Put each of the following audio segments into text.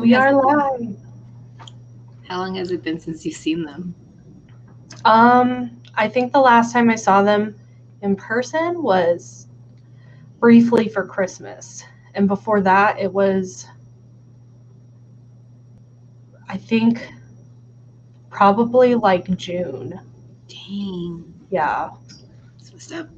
We are live. How long has it been since you've seen them? I think the last time I saw them in person was briefly for Christmas. And before that, it was, I think, probably like June. Dang. Yeah. What's up?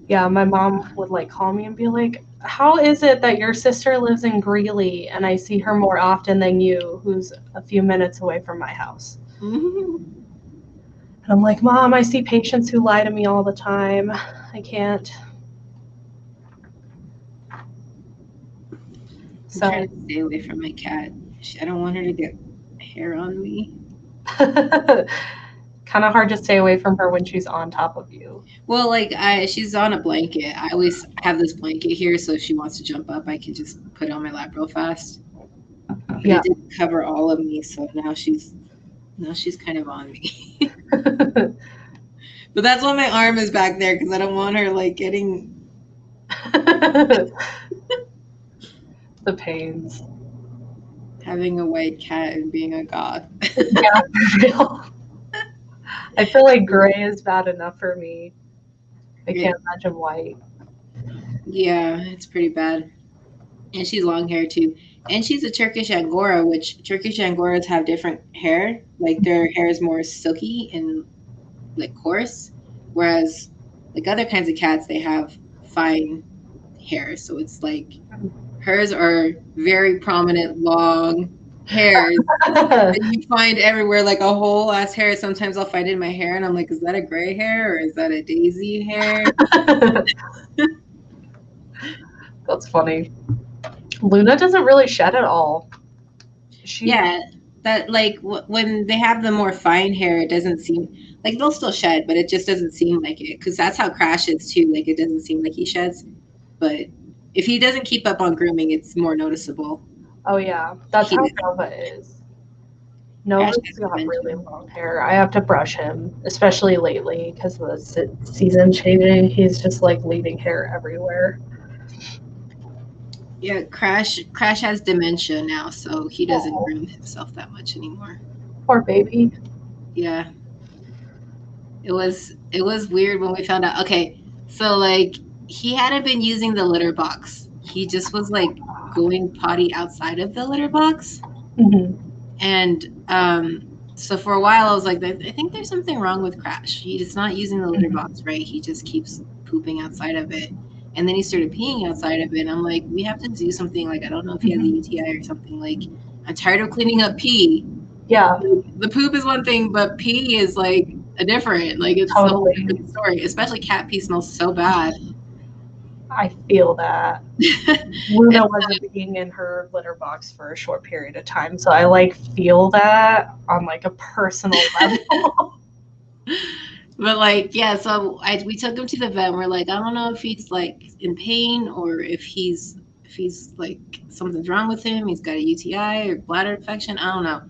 Yeah, my mom would like call me and be like, how is it that your sister lives in Greeley and I see her more often than you, who's a few minutes away from my house? And I'm like, Mom, I see patients who lie to me all the time. I can't. I'm trying to stay away from my cat. I don't want her to get hair on me. Kind of hard to stay away from her when she's on top of you. Well, like she's on a blanket. I always have this blanket here, so if she wants to jump up, I can just put it on my lap real fast. But Yeah. it didn't cover all of me, so now she's kind of on me. But that's why my arm is back there, because I don't want her like getting the pains. Having a white cat and being a goth. Yeah, for real. I feel like gray is bad enough for me. I can't imagine white. Yeah, it's pretty bad. And she's long hair too. And she's a Turkish Angora, which Turkish Angoras have different hair. Like their hair is more silky and like coarse, whereas like other kinds of cats, they have fine hair. So it's like hers are very prominent, long hairs that you find everywhere, like a whole ass hair. Sometimes I'll find it in my hair and I'm like, is that a gray hair or is that a daisy hair? That's funny. Luna doesn't really shed at all. Yeah, that like when they have the more fine hair, it doesn't seem like they'll still shed, but it just doesn't seem like it, because that's how Crash is too. Like it doesn't seem like he sheds, but if he doesn't keep up on grooming, it's more noticeable. Oh yeah, that's how Nova is. Nova's got really long hair. I have to brush him, especially lately because of the season changing. He's just like leaving hair everywhere. Yeah, Crash has dementia now, so he doesn't groom himself that much anymore. Poor baby. Yeah. It was weird when we found out. Okay, so like he hadn't been using the litter box. He just was like going potty outside of the litter box. Mm-hmm. And so for a while I was like, I think there's something wrong with Crash. He's not using the litter box right. He just keeps pooping outside of it. And then he started peeing outside of it. And I'm like, we have to do something. Like, I don't know if he has a UTI or something. Like, I'm tired of cleaning up pee. Yeah. The poop is one thing, but pee is like a different. Like, it's totally a different story. Especially cat pee smells so bad. I feel that. Luna wasn't being in her litter box for a short period of time, so I like feel that on like a personal level. But like, yeah, so we took him to the vet and we're like, I don't know if he's like in pain or if he's like something's wrong with him. He's got a UTI or bladder infection. I don't know.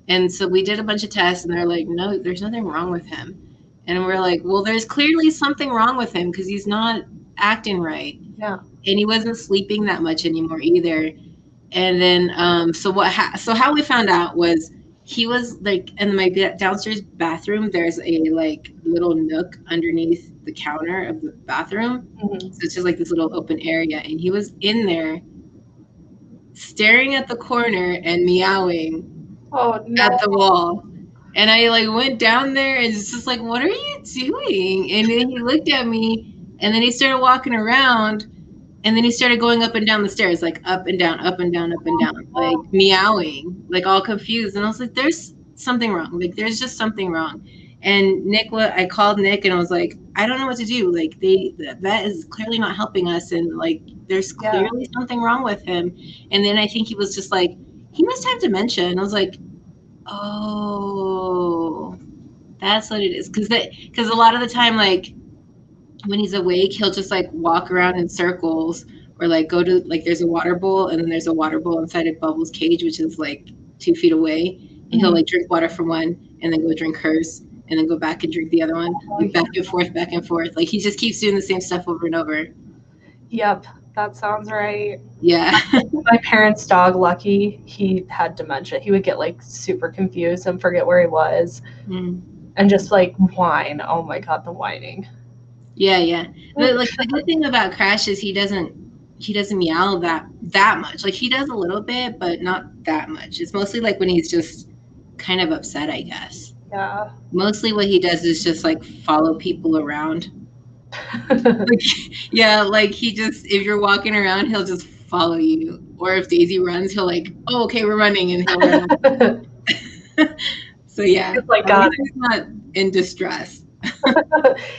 And so we did a bunch of tests and they're like, no, there's nothing wrong with him. And we're like, well, there's clearly something wrong with him because he's not acting right. Yeah. And he wasn't sleeping that much anymore either. And then, so how we found out was he was like in my downstairs bathroom. There's a like little nook underneath the counter of the bathroom. Mm-hmm. So it's just like this little open area. And he was in there staring at the corner and meowing at the wall. And I like went down there and it's just like, what are you doing? And then he looked at me and then he started walking around and then he started going up and down the stairs, like up and down, up and down, up and down, like meowing, like all confused. And I was like, there's something wrong. Like there's just something wrong. And I called Nick and I was like, I don't know what to do. Like that is clearly not helping us. And like, there's clearly something wrong with him. And then I think he was just like, he must have dementia. And I was like, oh, that's what it is. Because a lot of the time, like when he's awake, he'll just like walk around in circles or like go to like there's a water bowl and then there's a water bowl inside of Bubbles' cage, which is like 2 feet away. And he'll like drink water from one and then go drink hers and then go back and drink the other one, like back and forth. Like he just keeps doing the same stuff over and over. Yep. That sounds right. Yeah. My parents' dog, Lucky, he had dementia. He would get like super confused and forget where he was and just like whine. Oh my God, the whining. Yeah. But like the good thing about Crash is he doesn't meow that much. Like he does a little bit, but not that much. It's mostly like when he's just kind of upset, I guess. Yeah. Mostly what he does is just like follow people around. Like, yeah, like he just, if you're walking around, he'll just follow you. Or if Daisy runs, he'll like, oh, okay, we're running, and he'll run. So yeah, like, he's not in distress.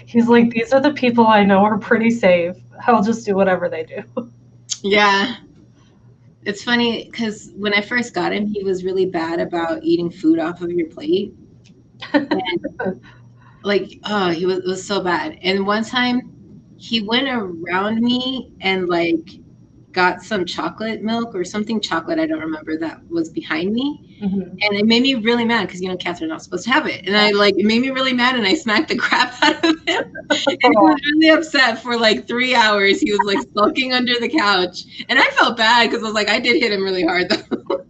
He's like, these are the people I know are pretty safe. I'll just do whatever they do. Yeah. It's funny because when I first got him, he was really bad about eating food off of your plate. And like, oh, it was so bad. And one time he went around me and like got some chocolate milk or something chocolate, I don't remember, that was behind me. Mm-hmm. And it made me really mad because, you know, cats are not supposed to have it. And it made me really mad and I smacked the crap out of him. And he was really upset for like 3 hours. He was like sulking under the couch. And I felt bad because I was like, I did hit him really hard though.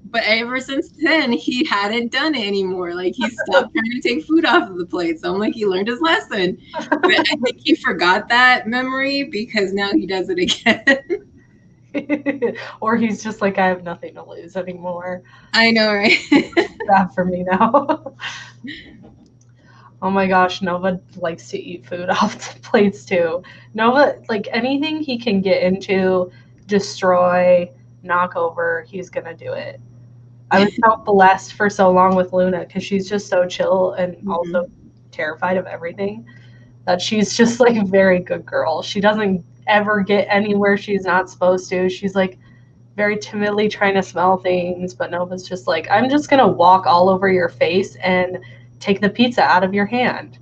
But ever since then, he hadn't done it anymore. Like he stopped trying to take food off of the plate. So I'm like, he learned his lesson. But I think he forgot that memory because now he does it again. Or he's just like, I have nothing to lose anymore. I know, right? Bad for me now. Oh my gosh, Nova likes to eat food off the plates too. Nova, like anything he can get into, destroy, knock over, he's gonna do it. I was so blessed for so long with Luna because she's just so chill and also terrified of everything that she's just like a very good girl. She doesn't ever get anywhere she's not supposed to. She's like very timidly trying to smell things, but Nova's just like, I'm just gonna walk all over your face and take the pizza out of your hand.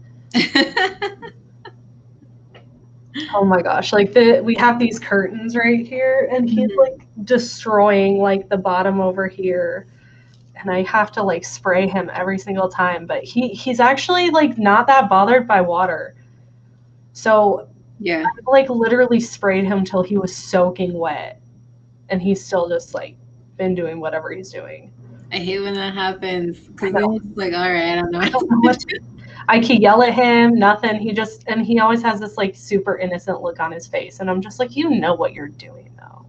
Oh my gosh, like we have these curtains right here and he's like destroying like the bottom over here. And I have to like spray him every single time, but he's actually like not that bothered by water. So yeah, I like literally sprayed him till he was soaking wet, and he's still just like been doing whatever he's doing. I hate when that happens because then it's like, all right, I don't know what to do. I can yell at him, nothing. He always has this like super innocent look on his face, and I'm just like, you know what you're doing though.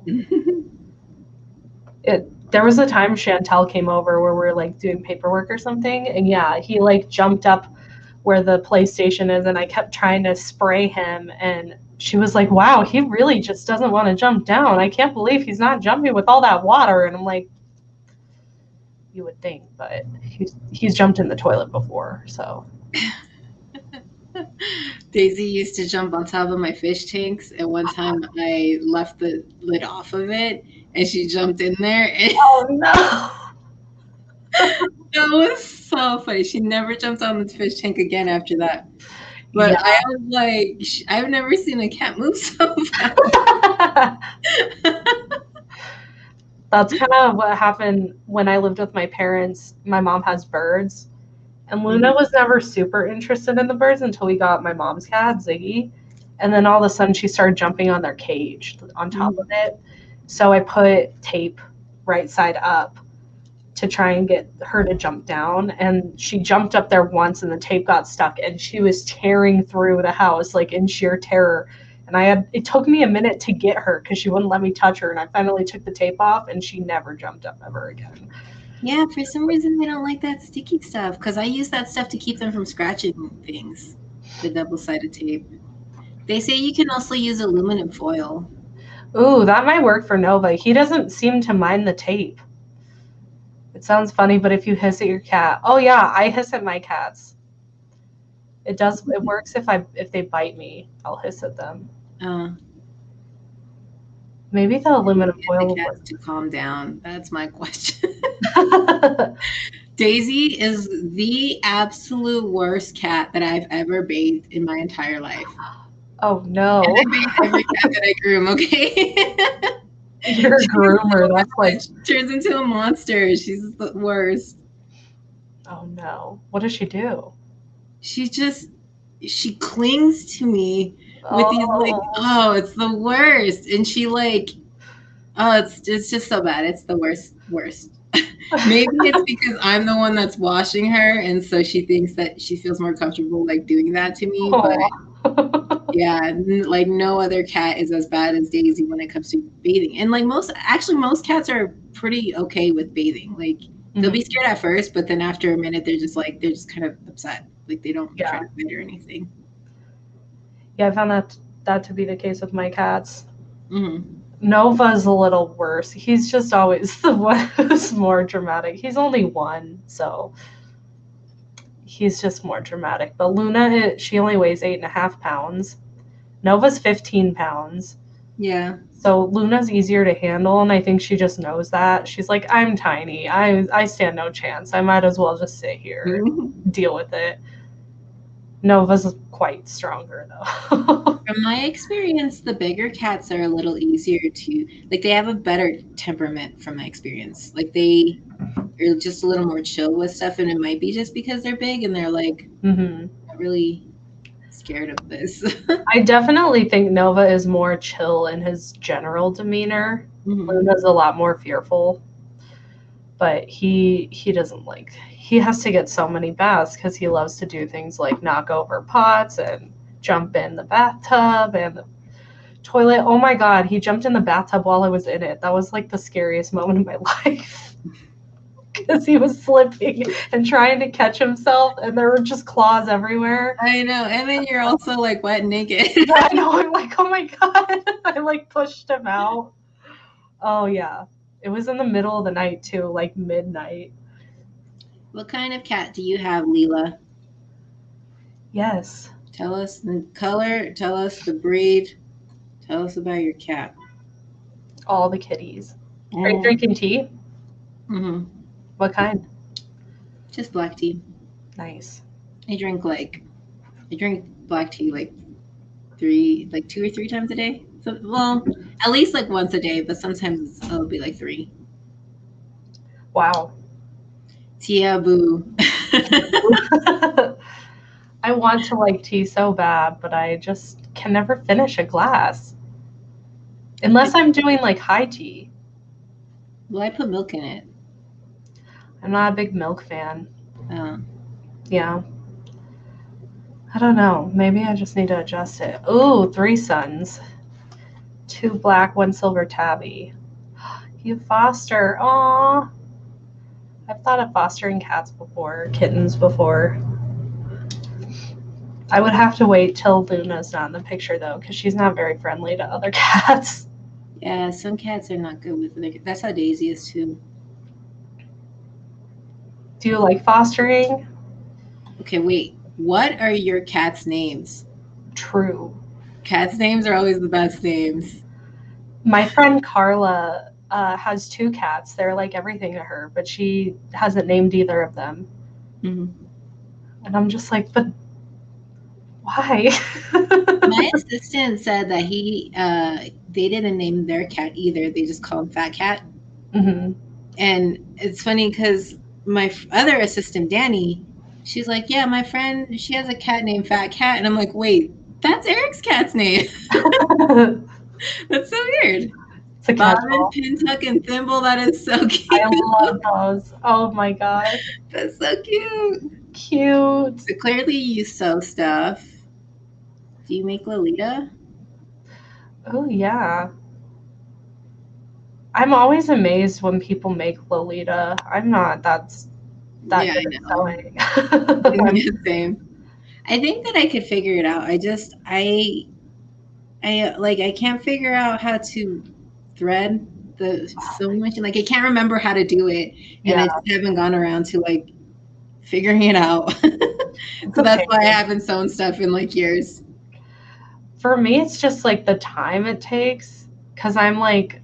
There was a time Chantel came over where we were like doing paperwork or something, and yeah, he like jumped up where the PlayStation is, and I kept trying to spray him, and she was like, wow, he really just doesn't want to jump down. I can't believe he's not jumping with all that water. And I'm like, you would think, but he's jumped in the toilet before, so. Daisy used to jump on top of my fish tanks, and one time I left the lid off of it, and she jumped in there. And oh no! That was so funny. She never jumped on the fish tank again after that. But yeah. I was like, I've never seen a cat move so fast. That's kind of what happened when I lived with my parents. My mom has birds. And Luna was never super interested in the birds until we got my mom's cat, Ziggy. And then all of a sudden she started jumping on their cage on top of it. So I put tape right side up to try and get her to jump down. And she jumped up there once and the tape got stuck and she was tearing through the house like in sheer terror. And it took me a minute to get her because she wouldn't let me touch her. And I finally took the tape off and she never jumped up ever again. Yeah, for some reason they don't like that sticky stuff because I use that stuff to keep them from scratching things, the double-sided tape. They say you can also use aluminum foil. Ooh, that might work for Nova. He doesn't seem to mind the tape. It sounds funny, but if you hiss at your cat. Oh yeah, I hiss at my cats. It works if they bite me. I'll hiss at them. Maybe the aluminum foil will work. To calm down. That's my question. Daisy is the absolute worst cat that I've ever bathed in my entire life. Oh no. And I bathe every cat that I groom, okay? You're a groomer. That's like turns into a monster. She's the worst. Oh no. What does she do? She clings to me with these like, oh, it's the worst. And she like, oh, it's just so bad. It's the worst. Maybe it's because I'm the one that's washing her, and so she thinks that she feels more comfortable like doing that to me. But yeah, like no other cat is as bad as Daisy when it comes to bathing. And like most cats are pretty okay with bathing. Like they'll be scared at first, but then after a minute, they're just kind of upset. Like they don't try to fight or anything. Yeah, I found that to be the case with my cats. Nova's a little worse. He's just always the one who's more dramatic. He's only one, so he's just more dramatic. But Luna, she only weighs 8.5 pounds. Nova's 15 pounds. Yeah. So Luna's easier to handle, and I think she just knows that. She's like, I'm tiny. I stand no chance. I might as well just sit here and deal with it. Nova's quite stronger, though. From my experience, the bigger cats are a little easier to, like, they have a better temperament from my experience. Like, they are just a little more chill with stuff, and it might be just because they're big and they're, like, not really scared of this. I definitely think Nova is more chill in his general demeanor. Luna's a lot more fearful. But he doesn't like, he has to get so many baths because he loves to do things like knock over pots and jump in the bathtub and the toilet. Oh my God, he jumped in the bathtub while I was in it. That was like the scariest moment of my life because he was slipping and trying to catch himself and there were just claws everywhere. I know. And then you're also like wet and naked. Yeah, I know. I'm like, oh my God. I like pushed him out. Oh yeah. It was in the middle of the night too, like midnight. What kind of cat do you have, Leela? Yes. Tell us the color, tell us the breed, tell us about your cat. All the kitties. Are you drinking tea? What kind? Just black tea. Nice. I drink black tea like 2 or 3 times a day. So, well, at least like once a day, but sometimes it'll be like 3. Wow. Tia boo. I want to like tea so bad, but I just can never finish a glass. Unless I'm doing like high tea. Well, I put milk in it. I'm not a big milk fan. Yeah. I don't know. Maybe I just need to adjust it. Ooh, 3 sons. 2 black, 1 silver tabby. You foster. Aww. I've thought of fostering cats before, kittens before. I would have to wait till Luna's not in the picture, though, because she's not very friendly to other cats. Yeah, some cats are not good with it. That's how Daisy is, too. Do you like fostering? Okay, wait. What are your cats' names? True. Cats' names are always the best names. My friend Carla has 2 cats. They're like everything to her, but she hasn't named either of them. And I'm just like, but why? My assistant said that they didn't name their cat either. They just call him Fat Cat. And it's funny because my other assistant, Danny, she's like, yeah, my friend, she has a cat named Fat Cat. And I'm like, wait, that's Eric's cat's name. That's so weird. It's a Bobbin, Pintuck, and Thimble. That is so cute. I love those. Oh my God. That's so cute. Cute. So clearly you sew stuff. Do you make Lolita? Oh, yeah. I'm always amazed when people make Lolita. I'm not that good at sewing. Same. I think that I could figure it out. I can't figure out how to thread the sewing machine. Like I can't remember how to do it, and I just haven't gone around to like figuring it out. So that's why I haven't sewn stuff in like years. For me, it's just like the time it takes, because I'm like,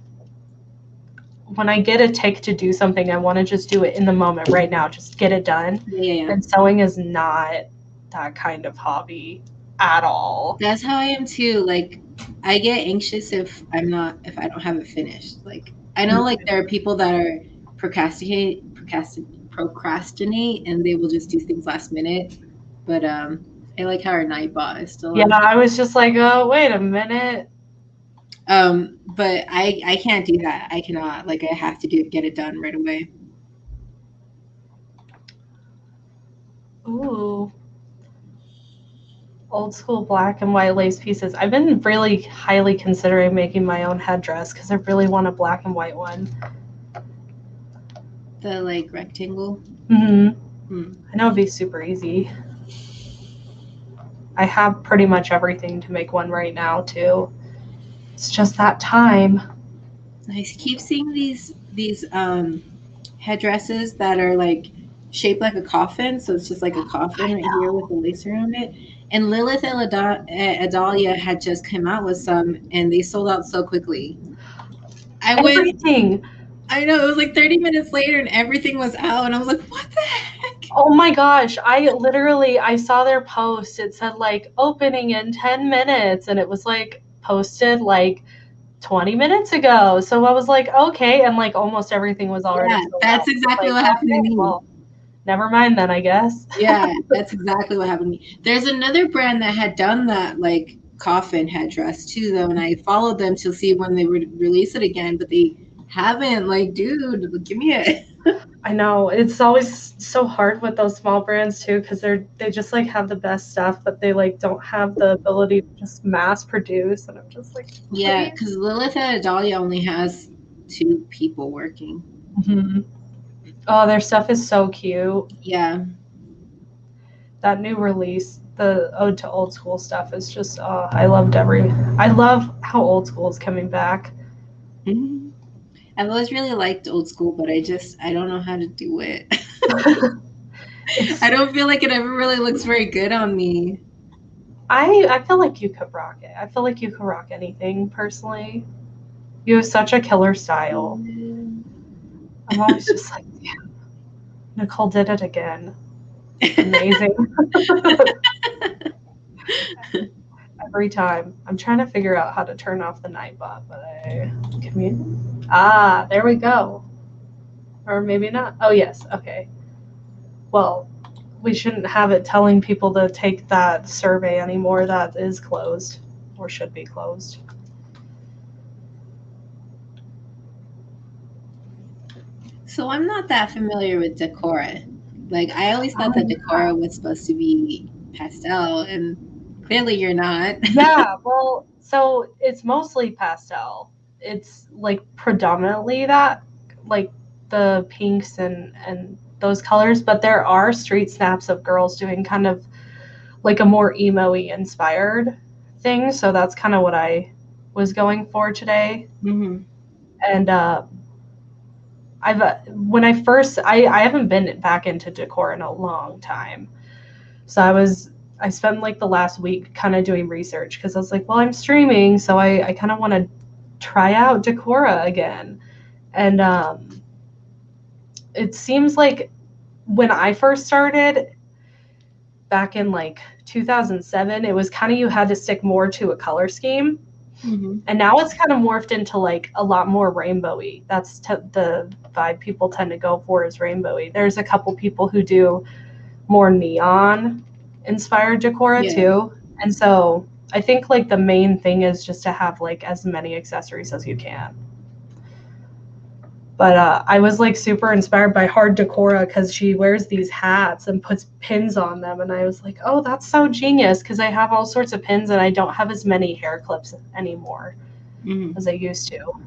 when I get a tick to do something, I want to just do it in the moment right now, just get it done. And sewing is not that kind of hobby at all. That's how I am too. Like I get anxious if I don't have it finished. Like I know like there are people that are procrastinate and they will just do things last minute. But I I like how our Nightbot is still. Yeah, I was just like, oh, wait a minute. But I can't do that. I cannot. Like, I have to get it done right away. Ooh. Old school black and white lace pieces. I've been really highly considering making my own headdress because I really want a black and white one. The, like, rectangle? Mm-hmm. I know it'd be super easy. I have pretty much everything to make one right now, too. It's just that time. I keep seeing these headdresses that are, like, shaped like a coffin. So it's just like a coffin right here with the lace around it. And Lilith and Adalia had just come out with some, and they sold out so quickly. Everything. I know, it was like 30 minutes later, and everything was out, and I was like, what the heck? Oh my gosh, I saw their post. It said, like, opening in 10 minutes, and it was, like, posted, like, 20 minutes ago. So I was like, okay, and, like, almost everything was already sold that's out. exactly what happened to me. Well, never mind then, I guess. Yeah, that's exactly what happened to me. There's another brand that had done that, like, coffin headdress too, though, and I followed them to see when they would release it again, but they haven't. Like, dude, give me it. I know, it's always so hard with those small brands too, because they just like have the best stuff, but they like don't have the ability to just mass produce, and I'm just like, yeah, because Lilith and Adalia only has 2 people working. Mm-hmm. Oh, their stuff is so cute. Yeah. That new release, the Ode to Old School stuff is just, I love how Old School is coming back. Mm-hmm. I've always really liked Old School, but I don't know how to do it. I don't feel like it ever really looks very good on me. I feel like you could rock it. I feel like you could rock anything, personally. You have such a killer style. I'm always just like, damn, Nicole did it again. Amazing. Every time. I'm trying to figure out how to turn off the Nightbot, but there we go. Or maybe not. Oh, yes. Okay. Well, we shouldn't have it telling people to take that survey anymore. That is closed, or should be closed. So I'm not that familiar with Decora. Like, I always thought that Decora was supposed to be pastel, and clearly you're not. Yeah, well, so it's mostly pastel. It's like predominantly that, like the pinks and those colors, but there are street snaps of girls doing kind of like a more emo-y inspired thing. So that's kind of what I was going for today. Mm-hmm. And I haven't been back into decor in a long time. So I spent like the last week kind of doing research because I was like, well, I'm streaming, so I kind of want to try out Decora again. And it seems like when I first started back in like 2007, it was kind of you had to stick more to a color scheme. Mm-hmm. And now it's kind of morphed into like a lot more rainbowy. That's the vibe people tend to go for, is rainbowy. There's a couple people who do more neon inspired Decora too. And so I think like the main thing is just to have like as many accessories as you can. But I was like super inspired by Hard Decora because she wears these hats and puts pins on them. And I was like, oh, that's so genius, because I have all sorts of pins and I don't have as many hair clips anymore as I used to.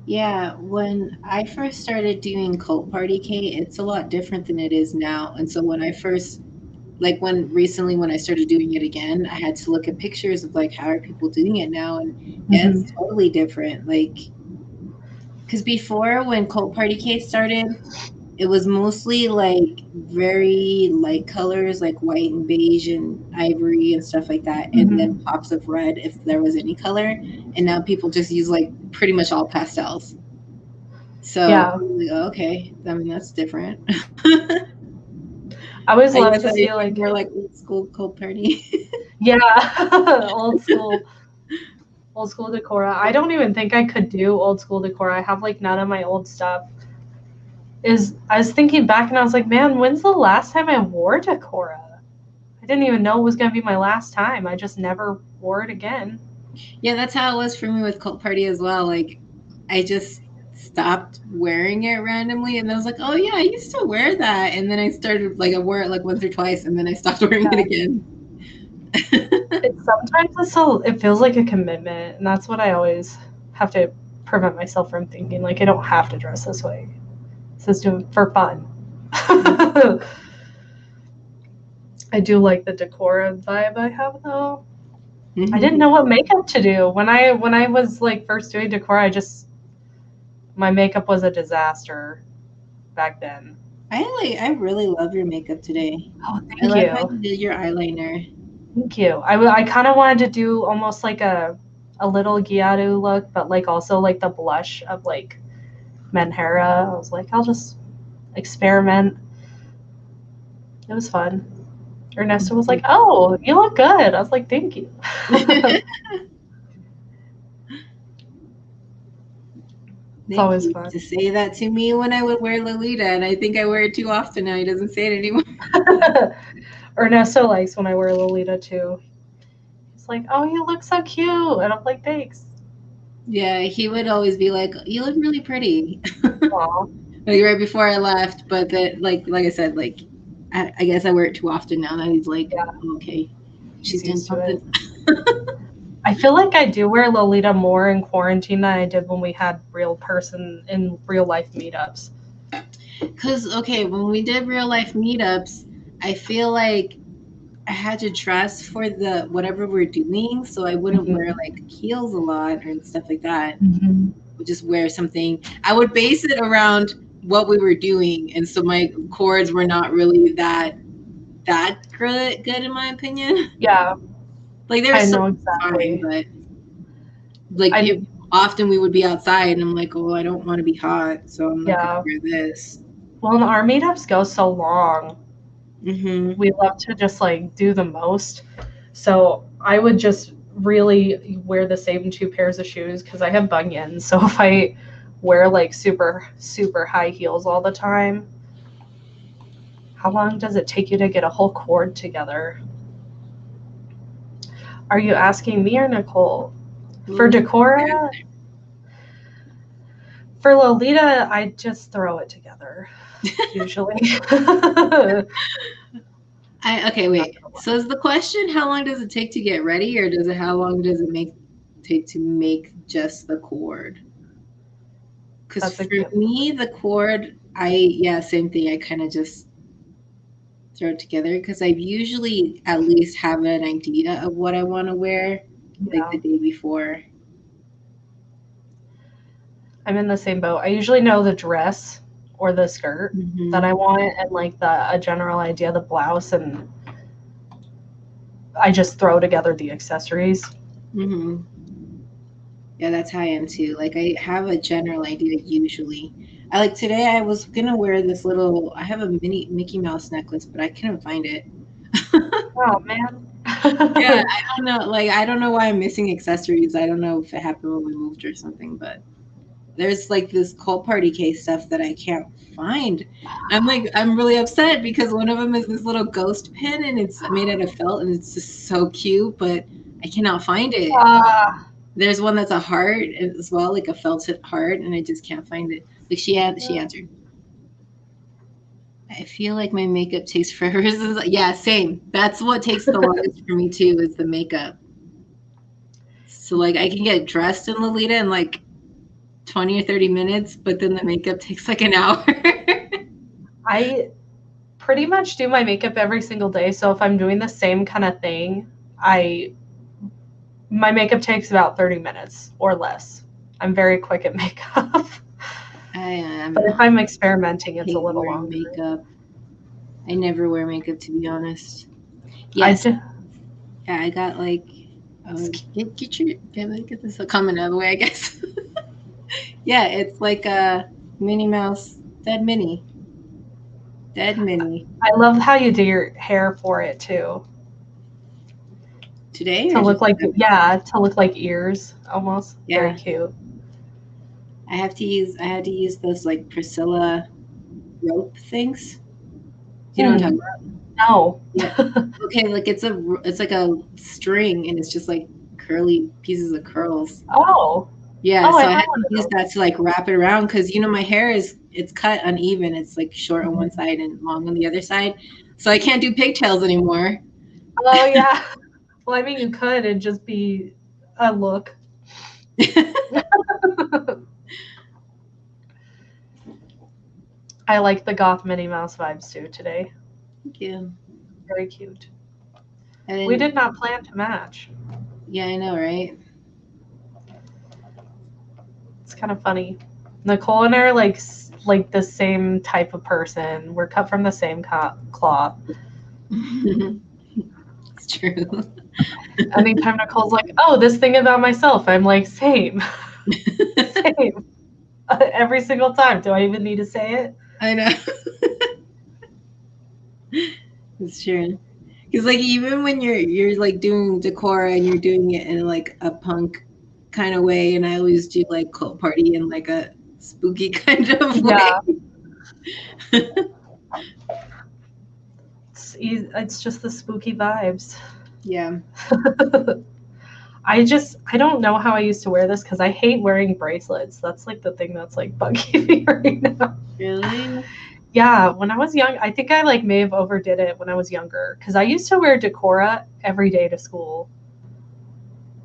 Yeah, when I first started doing Cult Party K, it's a lot different than it is now. And so when I first, like recently when I started doing it again, I had to look at pictures of like, how are people doing it now? And it's totally different. Like, because before when Cult Party K started, it was mostly like very light colors, like white and beige and ivory and stuff like that. And then pops of red if there was any color. And now people just use like pretty much all pastels. So yeah. Like, okay, I mean, that's different. I always love to see like more like old school Cult Party. Yeah, old school Decora. I don't even think I could do old school Decora. I have like none of my old stuff. I was thinking back and I was like, man, when's the last time I wore Decora? I didn't even know it was going to be my last time. I just never wore it again. Yeah, that's how it was for me with Cult Party as well. Like, I just stopped wearing it randomly, and I was like, oh yeah, I used to wear that. And then I started, like, I wore it like once or twice, and then I stopped wearing it again. It feels like a commitment, and that's what I always have to prevent myself from thinking. Like, I don't have to dress this way. This is doing for fun. I do like the Decora vibe I have though. I didn't know what makeup to do when I was like first doing Decora. My makeup was a disaster back then. I really love your makeup today. Oh, thank you. I love how you did your eyeliner. Thank you. I kind of wanted to do almost like a little Gyaru look, but like also like the blush of like Menhera. I was like, I'll just experiment. It was fun. Ernesto was like, oh, you look good. I was like, thank you. It's always fun to say that to me when I would wear Lolita, and I think I wear it too often now. He doesn't say it anymore. Ernesto likes when I wear Lolita too. He's like, oh, you look so cute. And I'm like, thanks. Yeah, he would always be like, you look really pretty. Like right before I left, but that like I said, like I guess I wear it too often now that he's like, yeah. Oh, okay, she's doing something. I feel like I do wear Lolita more in quarantine than I did when we had real life meetups. Because, okay, when we did real life meetups, I feel like I had to dress for the whatever we're doing, so I wouldn't wear like heels a lot or stuff like that. I would just wear something. I would base it around what we were doing, and so my cords were not really that good in my opinion. Yeah, like there's so exactly. Fine, but like often we would be outside, and I'm like, oh, I don't want to be hot, so I'm not gonna wear this. Well, our meetups go so long. We love to just like do the most, so I would just really wear the same 2 pairs of shoes because I have bunions. So if I wear like super high heels all the time, how long does it take you to get a whole cord together? Are you asking me or Nicole? For Decora, for Lolita, I just throw it together usually. Okay, wait. So is the question, how long does it take to get ready, or how long does it take to make just the cord? Because for me, the cord, same thing. I kind of just throw it together because I usually at least have an idea of what I want to wear like the day before. I'm in the same boat. I usually know the dress or the skirt that I want and like a general idea of the blouse, and I just throw together the accessories. Yeah, that's how I am too. Like I have a general idea usually. Today I was gonna wear this little, I have a mini Mickey Mouse necklace, but I couldn't find it. Oh man. Yeah, I don't know. Like I don't know why I'm missing accessories. I don't know if it happened when we moved or something, but there's like this Cult Party case stuff that I can't find. I'm really upset because one of them is this little ghost pin and it's made out of felt and it's just so cute, but I cannot find it. There's one that's a heart as well, like a felted heart, and I just can't find it. Like she answered. I feel like my makeup takes forever. Yeah, same. That's what takes the longest for me too, is the makeup. So like I can get dressed in Lolita in like 20 or 30 minutes, but then the makeup takes like an hour. I pretty much do my makeup every single day. So if I'm doing the same kind of thing, my makeup takes about 30 minutes or less. I'm very quick at makeup. But if I'm experimenting, it's a little longer. Makeup. I never wear makeup, to be honest. Yes. I got like, get this coming out of the way, I guess. Yeah, it's like a Minnie Mouse dead Minnie. I love how you do your hair for it too. Today? To look like ears almost. Yeah. Very cute. I had to use those like Priscilla rope things? Do you know what I'm talking about? No. Yeah. Okay, like it's like a string, and it's just like curly pieces of curls. Oh. Yeah, so I had to use that to like wrap it around because my hair it's cut uneven. It's like short on one side and long on the other side. So I can't do pigtails anymore. Oh yeah. Well, I mean, you could and just be a look. I like the goth Minnie Mouse vibes too today. Thank you. Very cute. We did not plan to match. Yeah, I know, right? It's kind of funny. Nicole and I are like the same type of person. We're cut from the same cloth. It's true. Anytime Nicole's like, "Oh, this thing about myself," I'm like, "Same, same." Every single time. Do I even need to say it? I know. It's true. Because like even when you're like doing decor and you're doing it in like a punk kind of way, and I always do like cult party in like a spooky kind of way. Yeah. It's just the spooky vibes. Yeah. I don't know how I used to wear this because I hate wearing bracelets. That's like the thing that's like bugging me right now. Really? Yeah, when I was young, I think I like may have overdid it when I was younger because I used to wear Decora every day to school.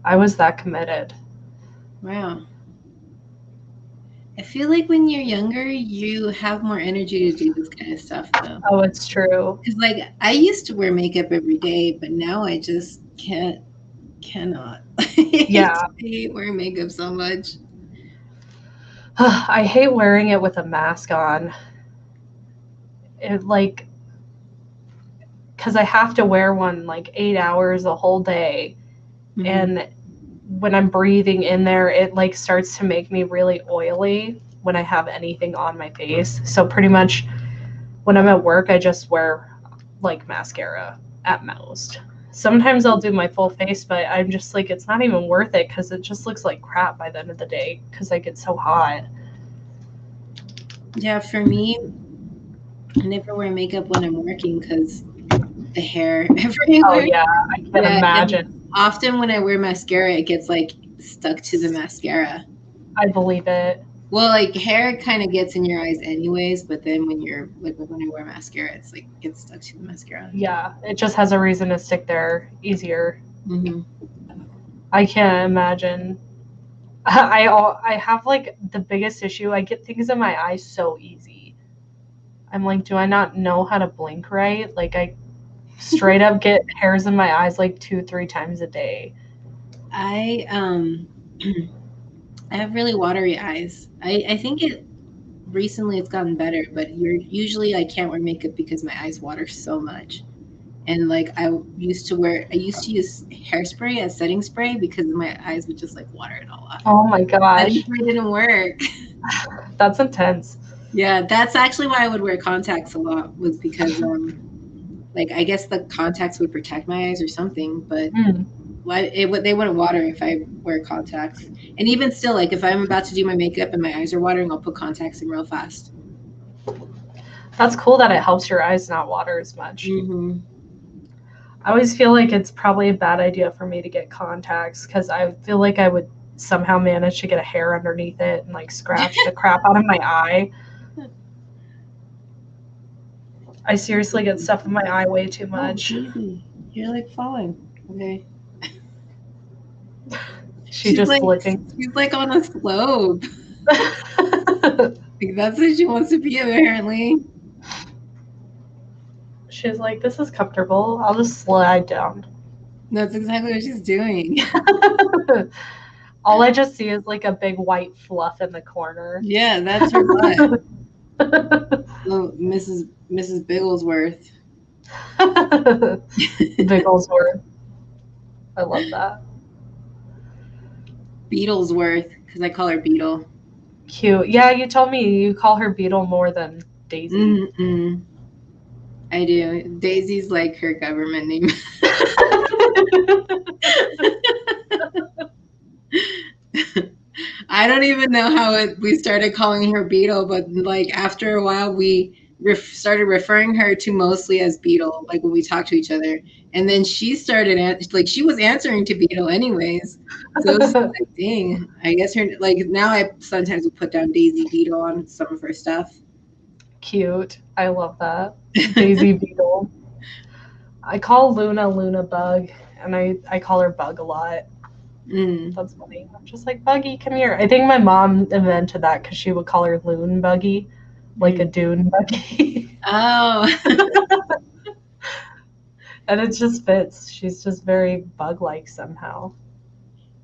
I was that committed. Wow. I feel like when you're younger, you have more energy to do this kind of stuff, though. Oh, it's true. Because like I used to wear makeup every day, but now I just cannot. Yeah. I hate wearing makeup so much. I hate wearing it with a mask on. It like, because I have to wear one like 8 hours the whole day. Mm-hmm. And when I'm breathing in there, it like starts to make me really oily when I have anything on my face. So pretty much when I'm at work, I just wear like mascara at most. Sometimes I'll do my full face, but I'm just like, it's not even worth it because it just looks like crap by the end of the day because I get so hot. Yeah, for me, I never wear makeup when I'm working because the hair everywhere. Oh yeah, I can imagine. Often when I wear mascara, it gets like stuck to the mascara. I believe it. Well, like hair kind of gets in your eyes anyways, but then when you're like when I wear mascara, it's like gets stuck to the mascara. Yeah, it just has a reason to stick there easier. Mm-hmm. I can't imagine. I have like the biggest issue. I get things in my eyes so easy. I'm like, do I not know how to blink right? Like I straight up get hairs in my eyes like 2-3 times a day. I have really watery eyes. I think recently it's gotten better, but usually I can't wear makeup because my eyes water so much. And like I used to use hairspray as setting spray because my eyes would just like water it all off. Oh my gosh. Setting spray didn't work. That's intense. Yeah, that's actually why I would wear contacts a lot, was because like I guess the contacts would protect my eyes or something, but they wouldn't water if I wear contacts. And even still, like if I'm about to do my makeup and my eyes are watering, I'll put contacts in real fast. That's cool that it helps your eyes not water as much. Mm-hmm. I always feel like it's probably a bad idea for me to get contacts because I feel like I would somehow manage to get a hair underneath it and like scratch the crap out of my eye. I seriously get stuff in my eye way too much. Oh, you're like falling. Okay. She's just like, flicking. She's like on a slope. Like that's what she wants to be apparently. She's like, this is comfortable. I'll just slide down. That's exactly what she's doing. All I just see is like a big white fluff in the corner. Yeah, that's her butt. Oh, Mrs. Bigglesworth. Bigglesworth. I love that. Beetlesworth, because I call her Beetle. Cute. Yeah, you told me you call her Beetle more than Daisy. Mm-mm. I do. Daisy's like her government name. I don't even know how we started calling her Beetle, but like after a while we started referring her to mostly as Beetle, like when we talk to each other. And then she started she was answering to Beetle anyways. So it was like, dang, I guess her, like, now I sometimes will put down Daisy Beetle on some of her stuff. Cute. I love that. Daisy Beetle. I call Luna Bug, and I call her Bug a lot. That's funny. I'm just like, Buggy, come here. I think my mom invented that because she would call her Loon Buggy, like a dune buggy. Oh. And it just fits. She's just very bug-like somehow.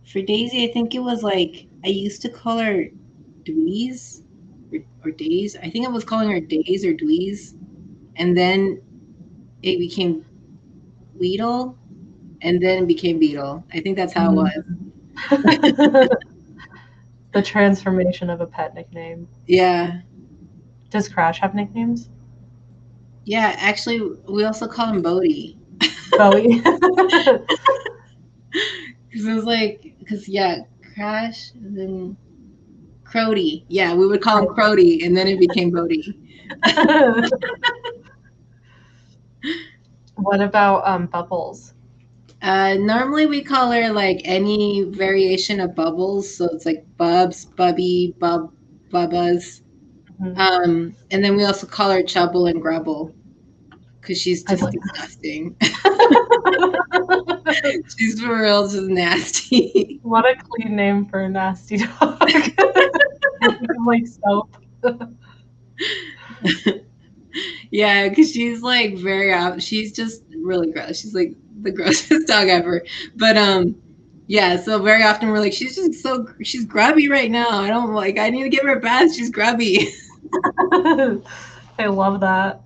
For Daisy, I think it was like, I used to call her Dweez or Days. I think I was calling her Days or Dweez. And then it became Weedle, and then it became Beetle. I think that's how it was. The transformation of a pet nickname. Yeah. Does Crash have nicknames? Yeah, actually, we also call him Bodie. Bowie. Because it was like, Crash, and then Crody. Yeah, we would call him Crody, and then it became Bodie. What about Bubbles? Normally we call her like any variation of Bubbles, so it's like Bubs, Bubby, Bubbas. And then we also call her Chubble and Grubble because she's just disgusting. She's for real just nasty. What a clean name for a nasty dog. Like soap. Yeah, because she's like she's just really gross. She's like the grossest dog ever. But yeah, so very often we're like, she's grubby right now. I need to give her a bath. She's grubby. I love that.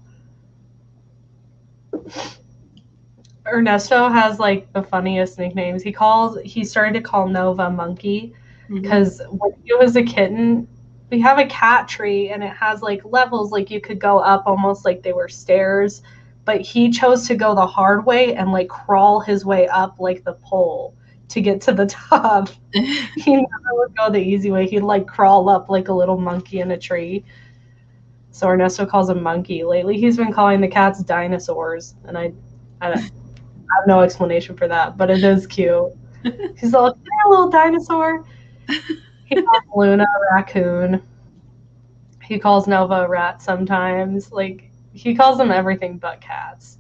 Ernesto has like the funniest nicknames. He started to call Nova Monkey because when he was a kitten, we have a cat tree and it has like levels, like you could go up almost like they were stairs, but he chose to go the hard way and like crawl his way up like the pole to get to the top. He never would go the easy way. He'd like crawl up like a little monkey in a tree. So Ernesto calls him Monkey. Lately he's been calling the cats dinosaurs, and I have no explanation for that, but it is cute. He's like, hey, little dinosaur. He calls Luna a raccoon. He calls Nova a rat sometimes. Like, he calls them everything but cats.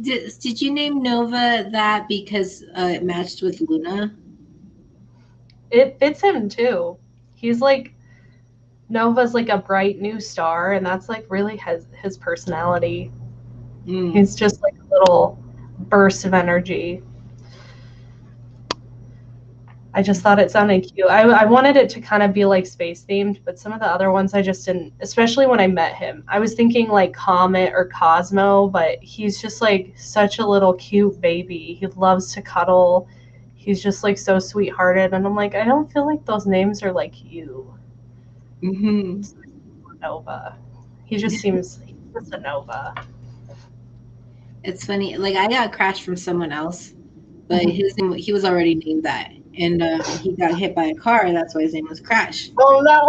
Did you name Nova that because it matched with Luna? It fits him too. He's like, Nova's like a bright new star, and that's like really his personality. He's just like a little burst of energy. I just thought it sounded cute. I wanted it to kind of be like space themed, but some of the other ones I just didn't, especially when I met him. I was thinking like Comet or Cosmo, but he's just like such a little cute baby. He loves to cuddle. He's just like so sweethearted. And I'm like, I don't feel like those names are like you. Nova. He just seems, he's just a Nova. It's funny. Like, I got Crash from someone else, but his name, he was already named that. And he got hit by a car. That's why his name was Crash. Oh, no.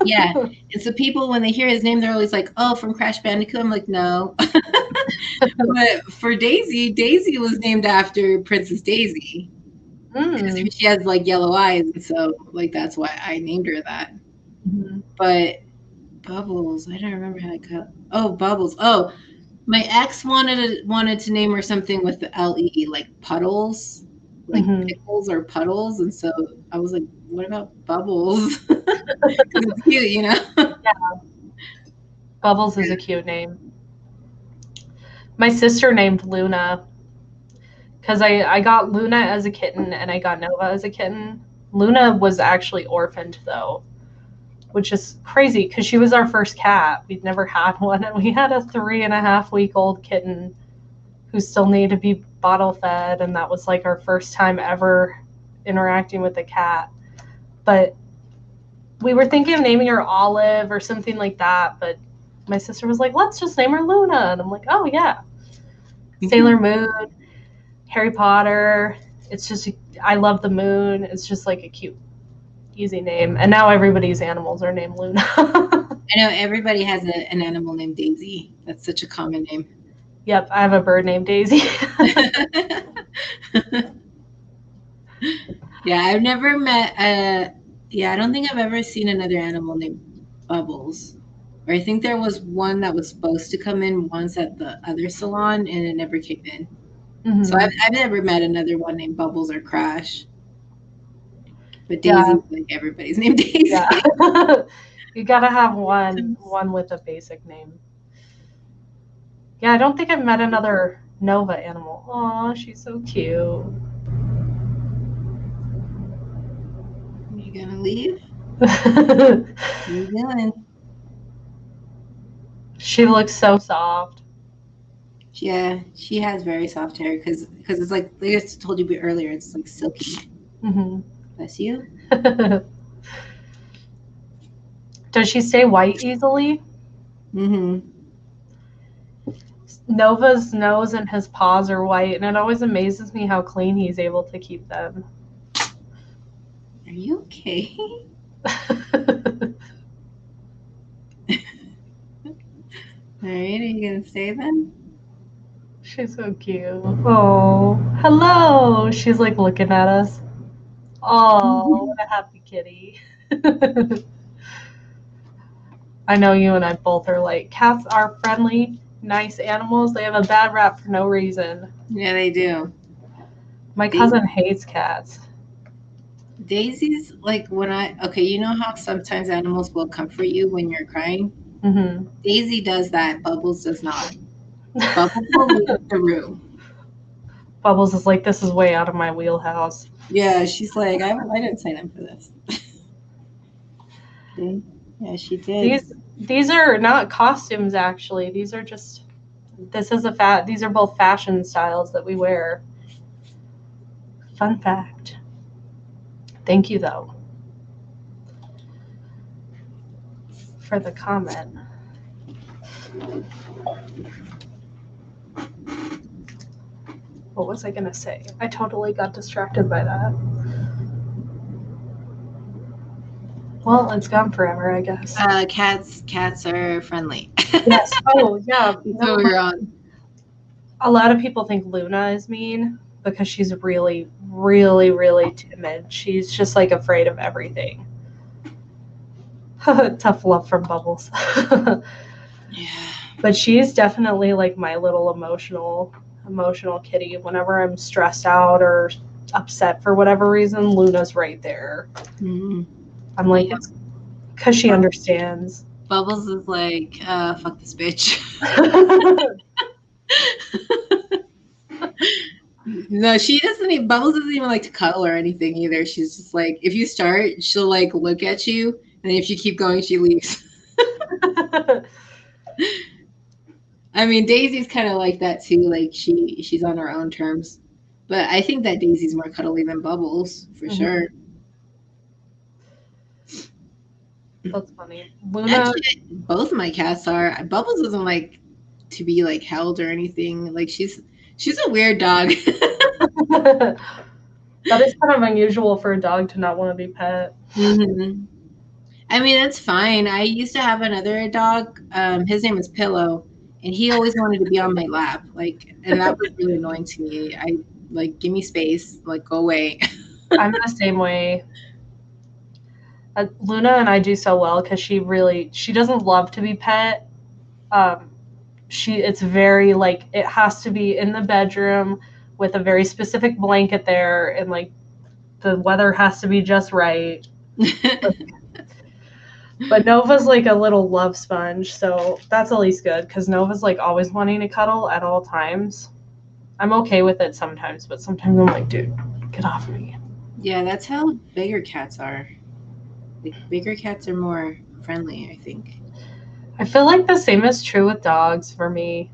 Yeah. And so people, when they hear his name, they're always like, oh, from Crash Bandicoot. I'm like, no. But for Daisy was named after Princess Daisy. She has like yellow eyes. And so like, that's why I named her that. But Bubbles, I don't remember how I got. Oh, Bubbles. Oh, my ex wanted to name her something with the L-E, like Puddles. Like pickles or puddles, and so I was like, what about Bubbles? Because it's cute, you know? Yeah. Bubbles is a cute name. My sister named Luna, because I got Luna as a kitten and I got Nova as a kitten. Luna was actually orphaned though, which is crazy because she was our first cat. We'd never had one, and we had a 3.5-week-old kitten who still needed to be bottle fed, and that was like our first time ever interacting with a cat. But we were thinking of naming her Olive or something like that, but my sister was like, let's just name her Luna. And I'm like, oh yeah. Sailor Moon, Harry Potter. It's just, I love the moon. It's just like a cute, easy name. And now everybody's animals are named Luna. I know everybody has an animal named Daisy. That's such a common name. Yep, I have a bird named Daisy. Yeah, I've never met I don't think I've ever seen another animal named Bubbles. Or I think there was one that was supposed to come in once at the other salon and it never came in. Mm-hmm. So I've never met another one named Bubbles or Crash. But Daisy's like everybody's named Daisy. Yeah. You gotta have one with a basic name. Yeah, I don't think I've met another Nova animal. Aw, she's so cute. You gonna leave? What are you doing? She looks so soft. Yeah, she has very soft hair because it's like I told you earlier, it's like silky. Mm-hmm. Bless you. Does she stay white easily? Mm-hmm. Nova's nose and his paws are white, and it always amazes me how clean he's able to keep them. Are you okay? All right, are you gonna stay then? She's so cute. Oh, hello. She's like looking at us. Oh, what a happy kitty. I know you and I both are like, cats are friendly, nice animals. They have a bad rap for no reason. Yeah, they do. My cousin hates cats. Daisy's like you know how sometimes animals will comfort you when you're crying? Mm-hmm. Daisy does that. Bubbles does not. Bubbles will leave the room. Bubbles is like, this is way out of my wheelhouse. Yeah, she's like, I didn't sign up for this. See? Yeah, she did. These are not costumes, actually. These are just, these are both fashion styles that we wear. Fun fact. Thank you, though, for the comment. What was I going to say? I totally got distracted by that. Well, it's gone forever, I guess. Cats are friendly. Yes. Oh, yeah. So we're on. A lot of people think Luna is mean because she's really, really, really timid. She's just like afraid of everything. Tough love from Bubbles. Yeah. But she's definitely like my little emotional kitty. Whenever I'm stressed out or upset for whatever reason, Luna's right there. Mm-hmm. I'm like, it's because she understands. Bubbles is like, fuck this bitch. No, she doesn't. Bubbles doesn't even like to cuddle or anything either. She's just like, if you start, she'll like look at you, and if you keep going, she leaves. I mean, Daisy's kind of like that too. Like she's on her own terms, but I think that Daisy's more cuddly than Bubbles for sure. That's funny. Luna, actually, both of my cats are. Bubbles doesn't like to be like held or anything. Like she's a weird dog. That is kind of unusual for a dog to not want to be pet. Mm-hmm. I mean, that's fine. I used to have another dog. His name was Pillow, and he always wanted to be on my lap. And that was really annoying to me. I like, give me space. Like, go away. I'm the same way. Luna and I do so well because she doesn't love to be pet. It's very like, it has to be in the bedroom with a very specific blanket there, and like the weather has to be just right. But Nova's like a little love sponge, so that's at least good because Nova's like always wanting to cuddle at all times. I'm okay with it sometimes, but sometimes I'm like, dude, get off me. Yeah, that's how bigger cats are. Like, bigger cats are more friendly, I think. I feel like the same is true with dogs for me.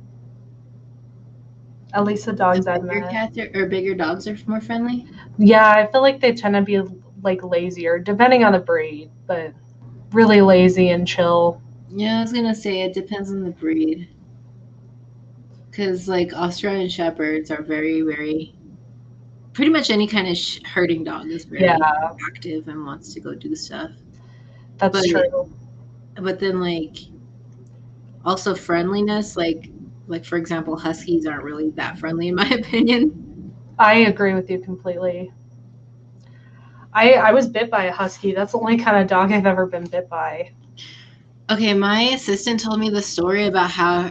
At least the dogs I've met. Cats or bigger dogs are more friendly? Yeah, I feel like they tend to be like lazier, depending on the breed, but really lazy and chill. Yeah, I was gonna say it depends on the breed. Because like Australian Shepherds are very, very, pretty much any kind of herding dog is very active and wants to go do stuff. That's true. but then like also friendliness, like for example, huskies aren't really that friendly in my opinion. I agree with you completely. I was bit by a husky. That's the only kind of dog I've ever been bit by. Okay, my assistant told me the story about how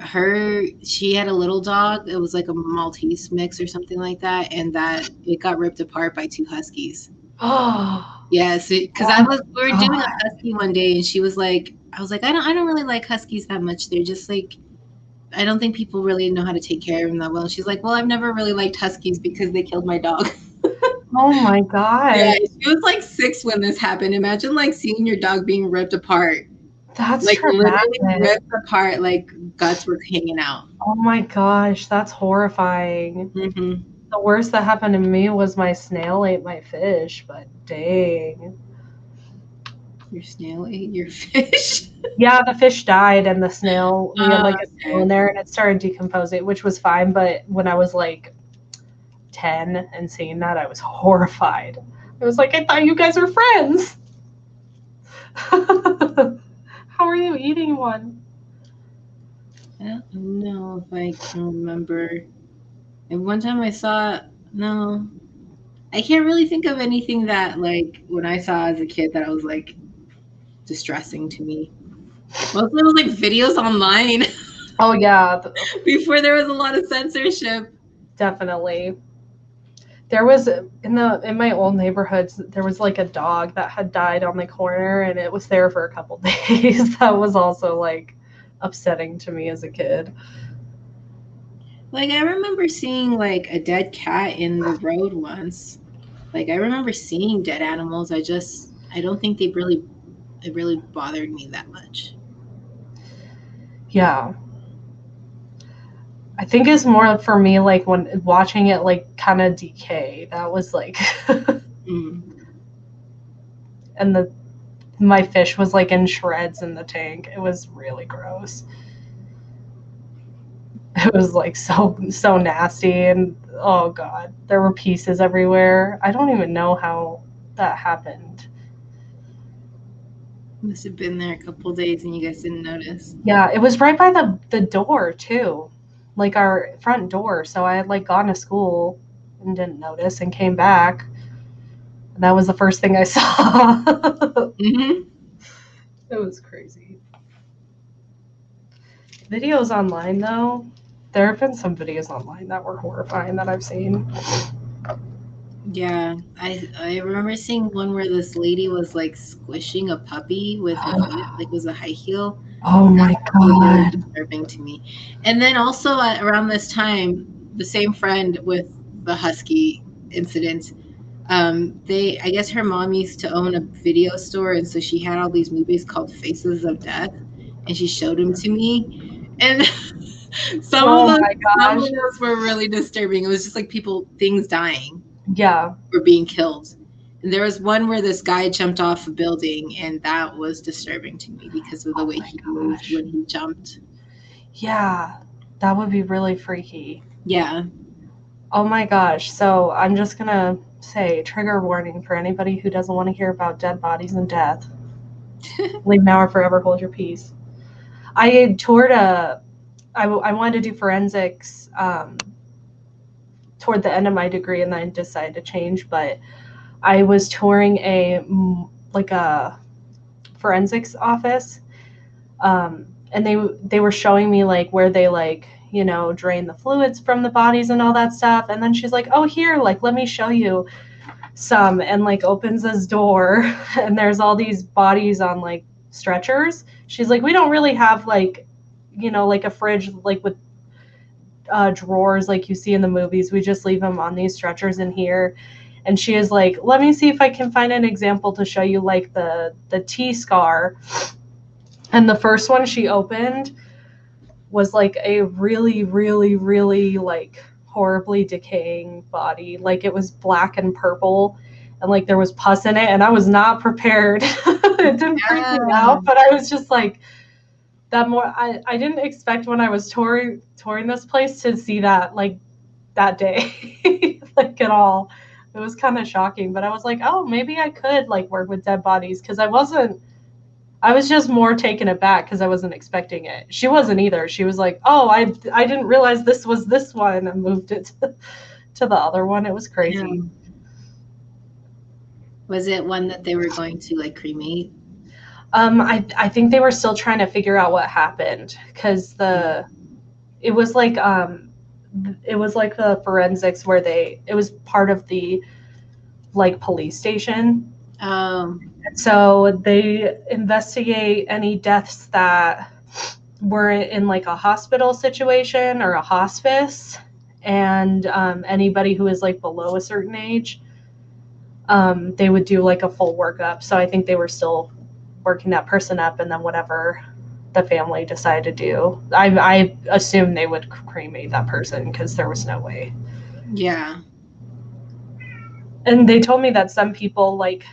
she had a little dog. It was like a Maltese mix or something like that, and that it got ripped apart by 2 huskies. Oh. Yes, because we were doing a husky one day, and she was like, I was like, I don't really like huskies that much. They're just like, I don't think people really know how to take care of them that well. She's like, well, I've never really liked huskies because they killed my dog. Oh my god. Yeah, she was like 6 when this happened. Imagine like seeing your dog being ripped apart. That's like traumatic. literally ripped apart, like guts were hanging out. Oh my gosh, that's horrifying. Mm-hmm. The worst that happened to me was my snail ate my fish, but dang. Your snail ate your fish? Yeah, the fish died and the snail, we had like a snail in there and it started decomposing, which was fine. But when I was like 10 and seeing that, I was horrified. I was like, I thought you guys were friends. How are you eating one? I don't know if I can remember. And one time I saw, no, I can't really think of anything that like when I saw as a kid that I was like distressing to me. Mostly it was like videos online. Oh yeah. Before there was a lot of censorship. Definitely. There was in my old neighborhoods, there was like a dog that had died on the corner and it was there for a couple days. That was also like upsetting to me as a kid. Like I remember seeing like a dead cat in the road once. Like I remember seeing dead animals. I don't think it really bothered me that much. Yeah. I think it's more for me like when watching it like kind of decay. That was like and my fish was like in shreds in the tank. It was really gross. It was like so nasty and oh god, there were pieces everywhere. I don't even know how that happened. Must have been there a couple days and you guys didn't notice. Yeah, it was right by the door too, like our front door. So I had like gone to school and didn't notice and came back. And that was the first thing I saw. Mm-hmm. It was crazy. Videos online though, there have been some videos online that were horrifying that I've seen. Yeah, I remember seeing one where this lady was like squishing a puppy with her foot, like it was a high heel. Oh my god, really disturbing to me. And then also around this time, the same friend with the husky incident, I guess her mom used to own a video store, and so she had all these movies called Faces of Death, and she showed them to me, and some of those were really disturbing. It was just like things dying. Yeah. Were being killed. And there was one where this guy jumped off a building, and that was disturbing to me because of the way he moved when he jumped. Yeah, that would be really freaky. Yeah. Oh my gosh. So I'm just going to say trigger warning for anybody who doesn't want to hear about dead bodies and death. Leave now or forever hold your peace. I toured I wanted to do forensics toward the end of my degree, and then I decided to change, but I was touring a forensics office, and they were showing me like where they like, you know, drain the fluids from the bodies and all that stuff. And then she's like, oh, here, like, let me show you some, and like opens this door and there's all these bodies on like stretchers. She's like, we don't really have like, you know, like a fridge like with drawers like you see in the movies. We just leave them on these stretchers in here. And she is like, let me see if I can find an example to show you like the T-scar. And the first one she opened was like a really, really, really like horribly decaying body. Like it was black and purple and like there was pus in it, and I was not prepared. It didn't freak me out, but I was just like, I didn't expect when I was touring this place to see that like that day like at all. It was kind of shocking, but I was like, oh, maybe I could like work with dead bodies, because I wasn't I was just more taken aback because I wasn't expecting it. She wasn't either. She was like, "Oh, I didn't realize this was this one," and moved it to the other one. It was crazy. Yeah. Was it one that they were going to like cremate? I think they were still trying to figure out what happened because it was like the forensics where it was part of the like police station. So they investigate any deaths that were in like a hospital situation or a hospice, and anybody who is like below a certain age, they would do like a full workup. So I think they were still working that person up, and then whatever the family decided to do, I assume they would cremate that person because there was no way. Yeah. And they told me that some people like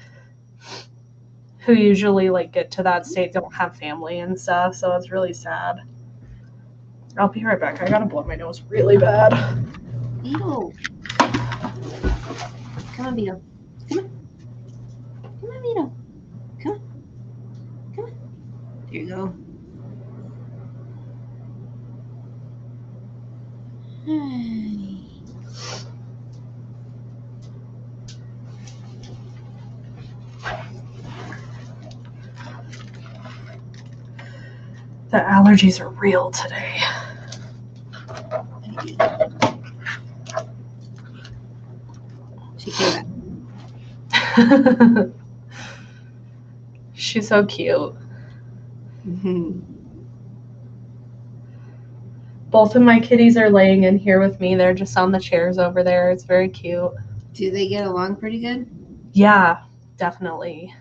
who usually like get to that state don't have family and stuff, so it's really sad. I'll be right back. I gotta blow my nose really bad. Beetle. Come on, Beetle. Come on. Come on, Beetle. Come on. Come on. There you go. The allergies are real today. She came back. She's so cute. Mm-hmm. Both of my kitties are laying in here with me. They're just on the chairs over there. It's very cute. Do they get along pretty good? Yeah, definitely.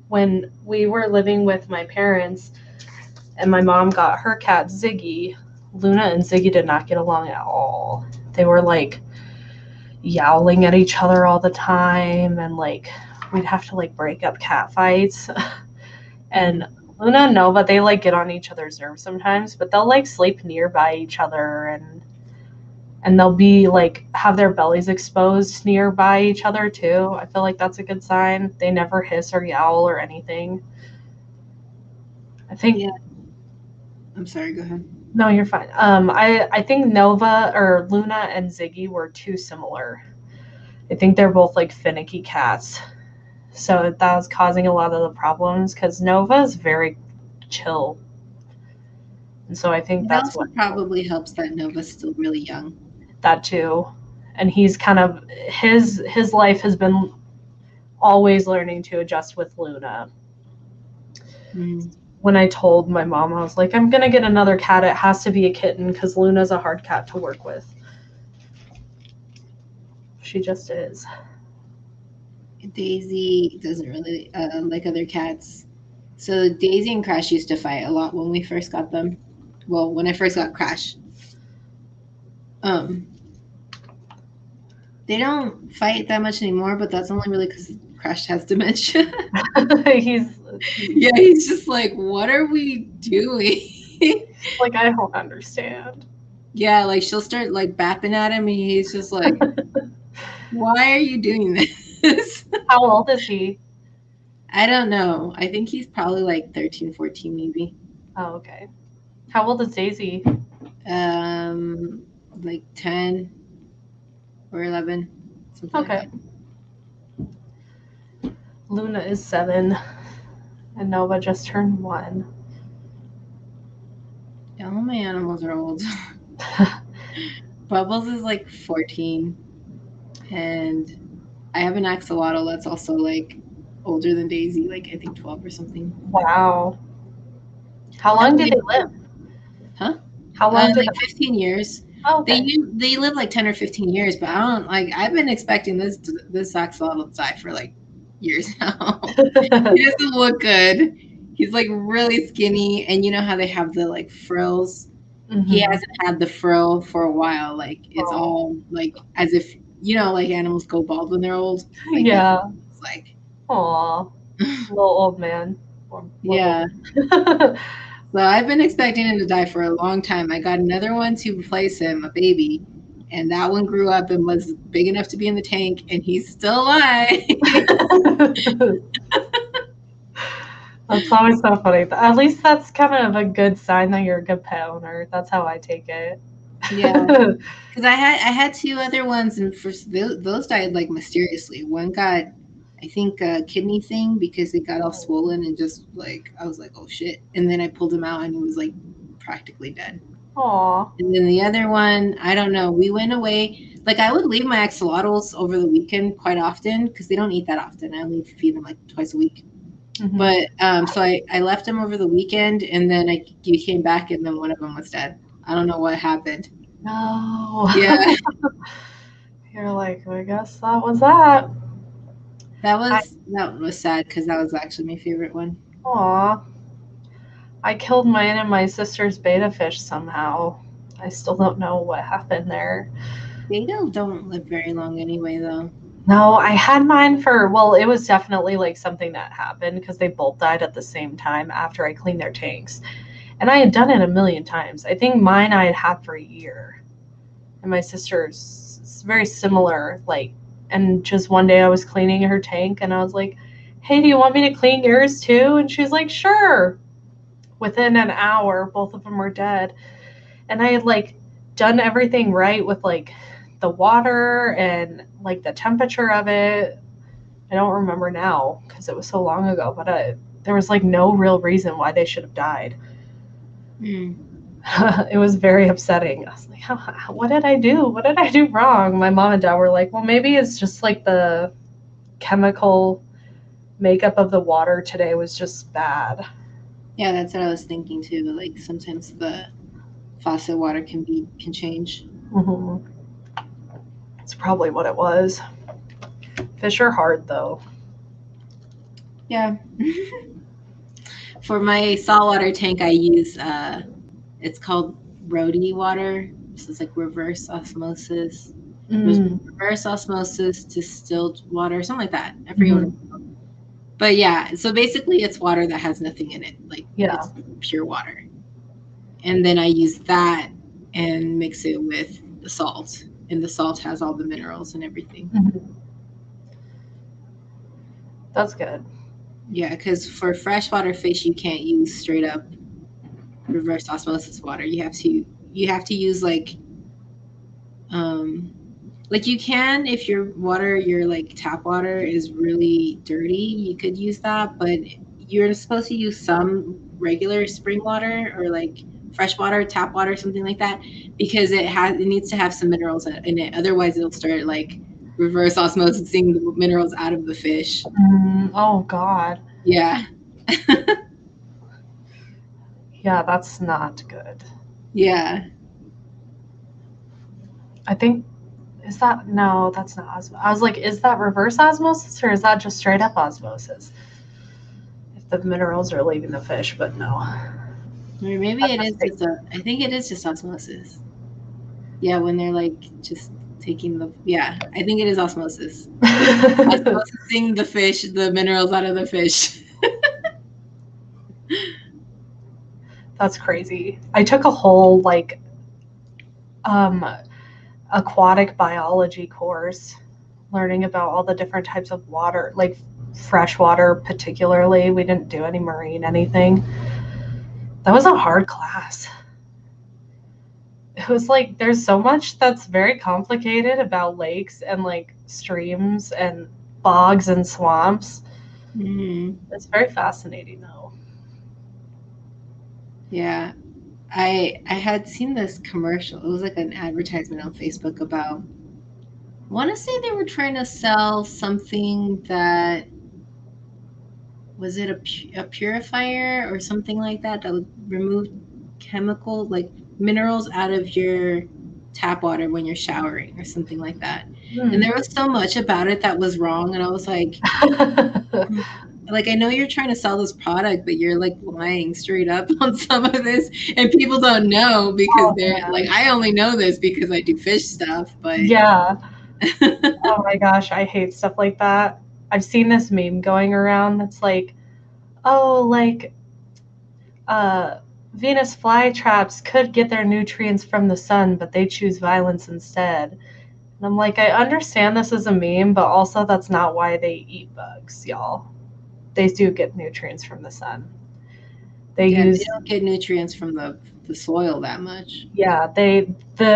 When we were living with my parents and my mom got her cat Ziggy, Luna and Ziggy did not get along at all. They were like yowling at each other all the time, and like we'd have to like break up cat fights. And Luna and Nova, they like get on each other's nerves sometimes, but they'll like sleep nearby each other, and they'll be like have their bellies exposed nearby each other too. I feel like that's a good sign. They never hiss or yowl or anything. I think. Yeah. I'm sorry. Go ahead. No, you're fine. I think Nova or Luna and Ziggy were too similar. I think they're both like finicky cats. So that was causing a lot of the problems because Nova is very chill. And so I think that's what probably helps that Nova's still really young. That too. And he's kind of his life has been always learning to adjust with Luna. Mm. When I told my mom, I was like, I'm gonna get another cat. It has to be a kitten because Luna's a hard cat to work with. She just is. Daisy doesn't really like other cats. So Daisy and Crash used to fight a lot when we first got them. Well, when I first got Crash. They don't fight that much anymore, but that's only really because Crash has dementia. he's just like, what are we doing? Like, I don't understand. Yeah, like she'll start like bapping at him, and he's just like, why are you doing this? How old is he? I don't know. I think he's probably like 13, 14 maybe. Oh, okay. How old is Daisy? Like 10 or 11. Something okay. Like that. Luna is 7, and Nova just turned 1. Yeah, all my animals are old. Bubbles is like 14, and I have an axolotl that's also like older than Daisy, like I think 12 or something. Wow. How long did they live? Huh? How long did like 15 years. Oh, okay. They live like 10 or 15 years, but I don't like. I've been expecting this axolotl to die for like years now. He doesn't look good. He's like really skinny, and you know how they have the like frills. Mm-hmm. He hasn't had the frill for a while. Like it's all like as if like animals go bald when they're old. Like, yeah. It's like, aw, little old man. Yeah. So I've been expecting him to die for a long time. I got another one to replace him, a baby, and that one grew up and was big enough to be in the tank, and he's still alive. That's always so funny. At least that's kind of a good sign that you're a good pet owner. That's how I take it. Yeah, because I had 2 other ones, and first those died like mysteriously. One got, I think, a kidney thing because it got all swollen and just like I was like, oh shit, and then I pulled him out and it was like practically dead. Aww. And then the other one, I don't know. We went away. Like I would leave my axolotls over the weekend quite often because they don't eat that often. I only feed them like twice a week. Mm-hmm. But so I left them over the weekend, and then you came back, and then one of them was dead. I don't know what happened. No. Yeah. You're like, I guess that was that. That was sad because that was actually my favorite one. Aw. I killed mine and my sister's betta fish somehow. I still don't know what happened there. Betta don't live very long anyway, though. No, I had mine it was definitely like something that happened because they both died at the same time after I cleaned their tanks. And I had done it a million times. I think mine I had for a year. And my sister's very similar, and just one day I was cleaning her tank and I was like, hey, do you want me to clean yours too? And she's like, sure. Within an hour, both of them were dead. And I had done everything right with the water and the temperature of it. I don't remember now because it was so long ago, but there was no real reason why they should have died. It was very upsetting. I was like, what did I do? What did I do wrong? My mom and dad were like, well, maybe it's just the chemical makeup of the water today was just bad. Yeah, that's what I was thinking too. Sometimes the faucet water can change. Mm-hmm. That's probably what it was. Fish are hard though. Yeah. For my saltwater tank, I use it's called Rhodey water. So it's reverse osmosis. Reverse osmosis distilled water, something like that. I forget what it's called. But yeah, so basically it's water that has nothing in it. It's pure water. And then I use that and mix it with the salt. And the salt has all the minerals and everything. Mm-hmm. That's good. Yeah, because for freshwater fish, you can't use straight up reverse osmosis water. You have to use you can if your tap water is really dirty, you could use that, but you're supposed to use some regular spring water or freshwater, tap water, something like that, because it needs to have some minerals in it. Otherwise, it'll start reverse osmosising the minerals out of the fish. Oh God. Yeah. Yeah, that's not good. Yeah. I think that's not osmosis. I was like, is that reverse osmosis or is that just straight up osmosis? If the minerals are leaving the fish, but no. Or maybe it is just I think it is just osmosis. Yeah, when they're just taking I think it is osmosis. Osmosising the minerals out of the fish. That's crazy. I took a whole aquatic biology course learning about all the different types of water, freshwater particularly. We didn't do any marine anything. That was a hard class. It was there's so much that's very complicated about lakes and streams and bogs and swamps. It's very fascinating though. Yeah. I had seen this commercial. It was an advertisement on Facebook about, I want to say they were trying to sell something that, was it a purifier or something like that would remove chemical minerals out of your tap water when you're showering or something like that. And there was so much about it that was wrong, and I was like I know you're trying to sell this product, but you're lying straight up on some of this, and people don't know because they're I only know this because I do fish stuff. But yeah. Oh my gosh, I hate stuff like that. I've seen this meme going around that's Venus flytraps could get their nutrients from the sun, but they choose violence instead. And I'm I understand this is a meme, but also that's not why they eat bugs, y'all. they do get nutrients from the sun. They don't get nutrients from the soil that much. Yeah,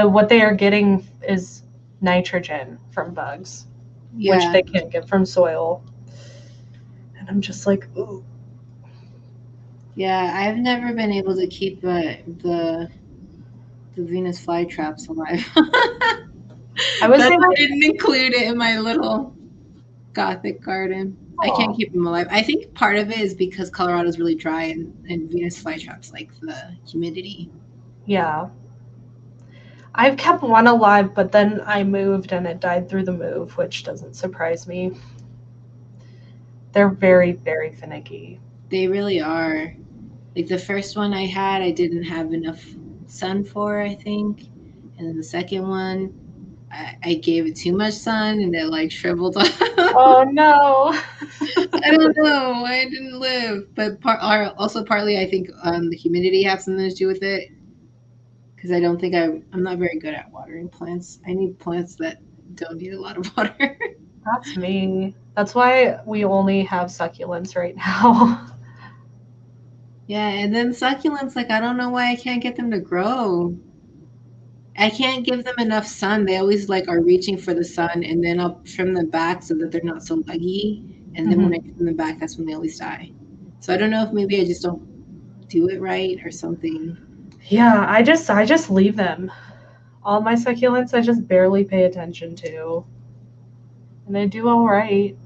what they are getting is nitrogen from bugs, which they can't get from soil. And I'm just like, ooh. Yeah, I've never been able to keep the Venus flytraps alive. I didn't include it in my little Gothic garden. Aww. I can't keep them alive. I think part of it is because Colorado is really dry and Venus flytraps like the humidity. Yeah. I've kept one alive, but then I moved and it died through the move, which doesn't surprise me. They're very, very finicky. They really are. Like the first one I had, I didn't have enough sun for, I think. And then the second one, I gave it too much sun and it like shriveled up. Oh no. I don't know. I didn't live. But also partly I think the humidity has something to do with it. Because I don't think I'm not very good at watering plants. I need plants that don't need a lot of water. That's me. That's why we only have succulents right now. Yeah, and then succulents, like I don't know why I can't get them to grow. I can't give them enough sun. They always like are reaching for the sun, and then I'll trim them back so that they're not so leggy. And then when I trim them back, that's when they always die. So I don't know if maybe I just don't do it right or something. Yeah, I just leave them. All my succulents I just barely pay attention to. And they do all right.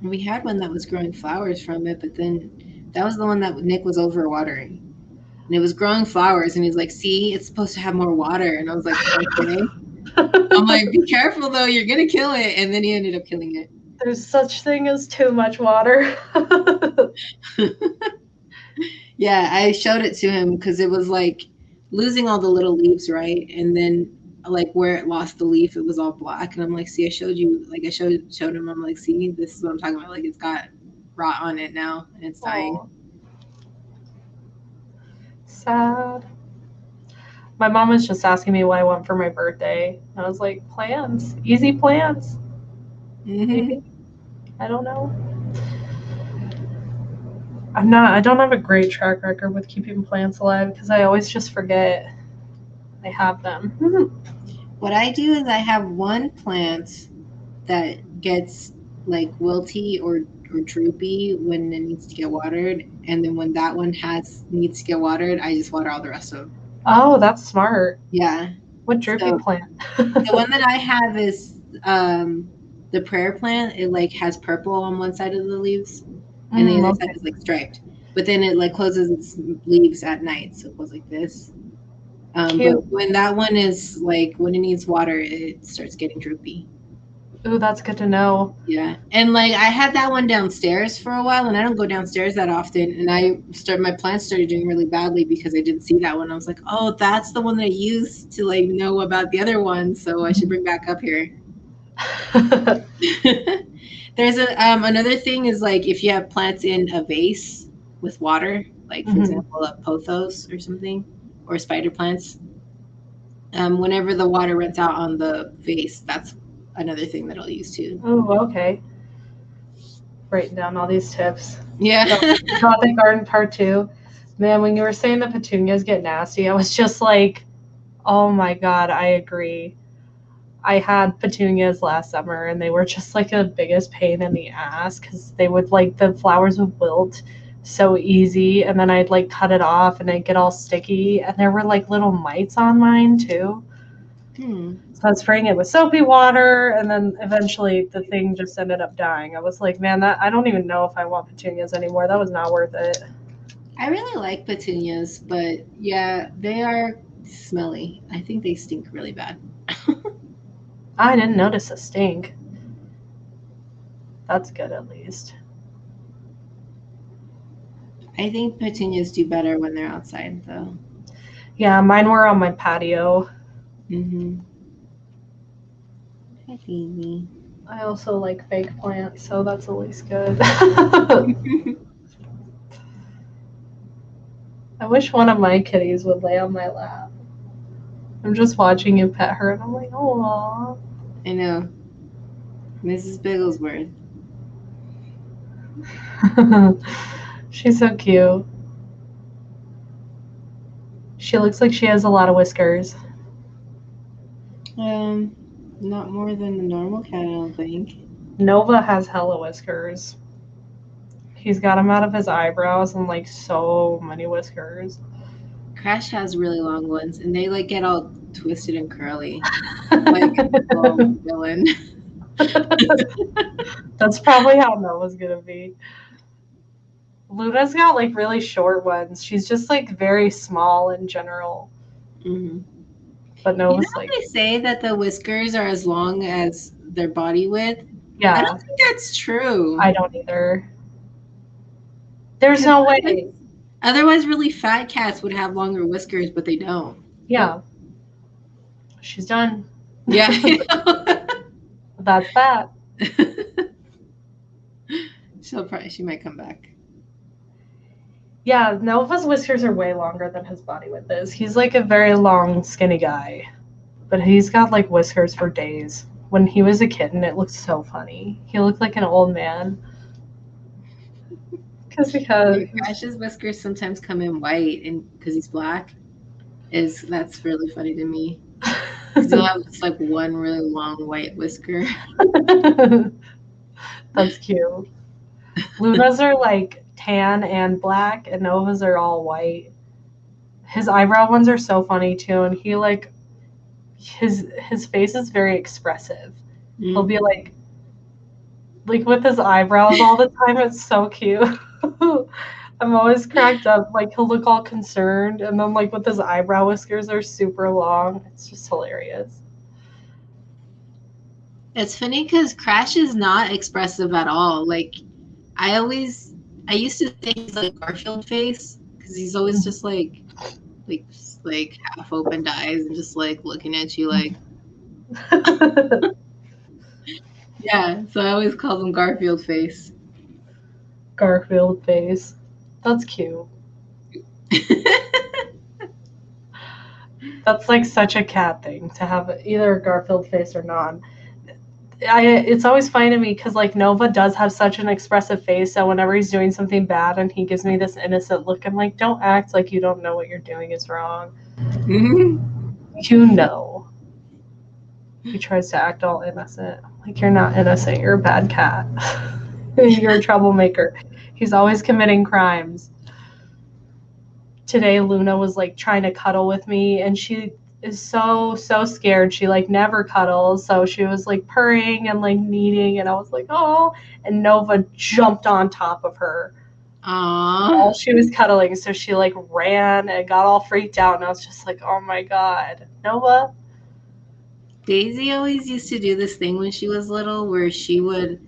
We had one that was growing flowers from it, but then that was the one that Nick was overwatering. And it was growing flowers, and he's like, see, it's supposed to have more water. And I was like, okay. I'm like, be careful, though. You're going to kill it. And then he ended up killing it. There's such thing as too much water. Yeah, I showed it to him because it was like losing all the little leaves, right? And then like where it lost the leaf, it was all black. And I'm like, see, I showed you, like I showed him, I'm like, see, this is what I'm talking about. Like it's got rot on it now and it's dying. Sad. My mom was just asking me what I want for my birthday. I was like, plans. Easy plans. Maybe. I don't know. I don't have a great track record with keeping plants alive because I always just forget I have them. What I do is I have one plant that gets like wilty or droopy when it needs to get watered, and then when that one needs to get watered, I just water all the rest of them. Oh, that's smart. Yeah. What droopy plant? The one that I have is the prayer plant. It like has purple on one side of the leaves, and the other side is like striped. But then it like closes its leaves at night, so it goes like this. But when that one is like when it needs water, it starts getting droopy. Ooh, that's good to know. Yeah, and like I had that one downstairs for a while, and I don't go downstairs that often. And my plants started doing really badly because I didn't see that one. I was like, oh, that's the one that I used to like know about the other one, so I should bring back up here. There's another thing is like if you have plants in a vase with water, like for example, a pothos or something, or spider plants. Whenever the water runs out on the vase, that's another thing that I'll use too. Oh, okay. Writing down all these tips. Yeah. Gothic garden part 2. Man, when you were saying the petunias get nasty, I was just like, oh my God, I agree. I had petunias last summer and they were just like the biggest pain in the ass because they would like the flowers would wilt so easy, and then I'd like cut it off and it'd get all sticky, and there were like little mites on mine too. So I was spraying it with soapy water, and then eventually the thing just ended up dying. I was like, man, I don't even know if I want petunias anymore. That was not worth it. I really like petunias, but yeah, they are smelly. I think they stink really bad. I didn't notice a stink. That's good at least. I think petunias do better when they're outside, though. Yeah, mine were on my patio. Hi, baby. I also like fake plants, so that's at least good. I wish one of my kitties would lay on my lap. I'm just watching you pet her, and I'm like, oh. I know. Mrs. Bigglesworth. She's so cute. She looks like she has a lot of whiskers. Not more than the normal cat, I don't think. Nova has hella whiskers. He's got them out of his eyebrows and like so many whiskers. Crash has really long ones, and they like get all twisted and curly, like villain. That's probably how Nova's gonna be. Luna's got like really short ones. She's just like very small in general. Mm-hmm. But Nova's like. They say that the whiskers are as long as their body width. Yeah. I don't think that's true. I don't either. There's no way. Otherwise, really fat cats would have longer whiskers, but they don't. Yeah. She's done. Yeah. That's that. She might come back. Yeah, Nova's whiskers are way longer than his body width is. He's like a very long, skinny guy. But he's got like whiskers for days. When he was a kitten, it looked so funny. He looked like an old man. Because Crash's whiskers sometimes come in white, and because he's black, that's really funny to me. Because he'll have just like one really long white whisker. That's cute. Luna's are like tan and black, and Nova's are all white. His eyebrow ones are so funny too, and he like his face is very expressive. Mm-hmm. He'll be like with his eyebrows all the time. It's so cute. I'm always cracked up. Like he'll look all concerned, and then like with his eyebrow whiskers are super long. It's just hilarious. It's funny because Crash is not expressive at all. Like I used to think he's like Garfield face because he's always just like half opened eyes and just like looking at you like. Yeah, so I always called him Garfield face. Garfield face. That's cute. That's like such a cat thing to have either a Garfield face or not. It's always funny to me because like Nova does have such an expressive face that whenever he's doing something bad and he gives me this innocent look, I'm like, don't act like you don't know what you're doing is wrong. Mm-hmm. You know. He tries to act all innocent. Like, you're not innocent. You're a bad cat. You're a troublemaker. He's always committing crimes. Today, Luna was like trying to cuddle with me, and she is so scared. She like never cuddles, so she was like purring and like kneading, and I was like, oh. And Nova jumped on top of her. Aww. While she was cuddling, so she like ran and got all freaked out, and I was just like, oh my god, Nova. Daisy always used to do this thing when she was little where she would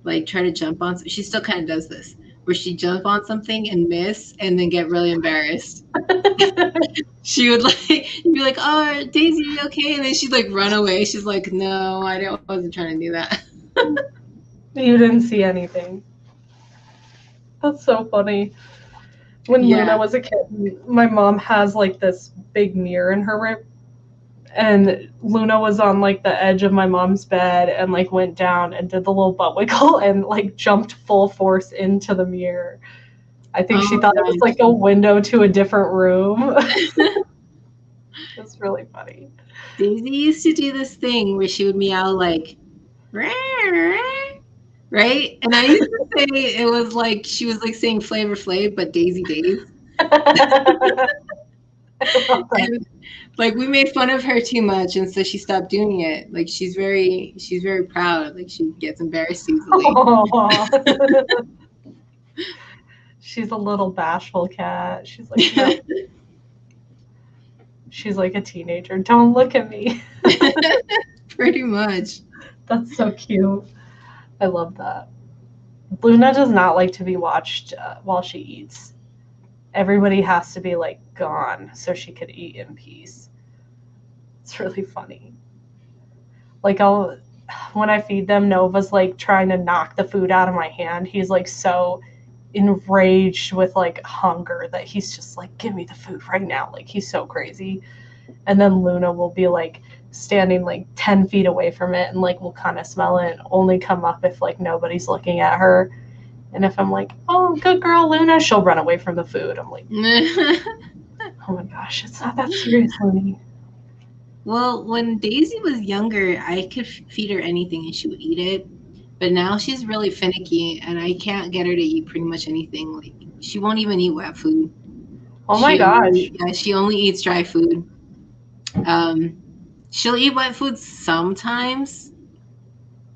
like try to jump on. She still kind of does this, where she jump on something and miss and then get really embarrassed. She would like be like, "Oh, Daisy, you okay?" And then she'd like run away. She's like, "No, I wasn't trying to do that." You didn't see anything. That's so funny. When Luna was a kid, my mom has like this big mirror in her room. And Luna was on like the edge of my mom's bed and like went down and did the little butt wiggle and like jumped full force into the mirror. I think she thought it was like a window to a different room. It's really funny. Daisy used to do this thing where she would meow like, right? And I used to say it was like she was like saying Flavor Flav, but Daisy Days. And, like we made fun of her too much, and so she stopped doing it. Like she's very proud. Like she gets embarrassed easily. She's a little bashful cat. She's like no. She's like a teenager. Don't look at me. Pretty much. That's so cute. I love that. Luna does not like to be watched while she eats. Everybody has to be like gone so she could eat in peace. It's really funny. Like when I feed them, Nova's like trying to knock the food out of my hand. He's like so enraged with like hunger that he's just like, give me the food right now. Like he's so crazy. And then Luna will be like standing like 10 feet away from it and like will kind of smell it and only come up if like nobody's looking at her. And if I'm like, oh, good girl, Luna, she'll run away from the food. I'm like, oh my gosh, it's not that serious, Looney. Well, when Daisy was younger, I could feed her anything and she would eat it. But now she's really finicky, and I can't get her to eat pretty much anything. Like, she won't even eat wet food. Oh my gosh. She only eats dry food. She'll eat wet food sometimes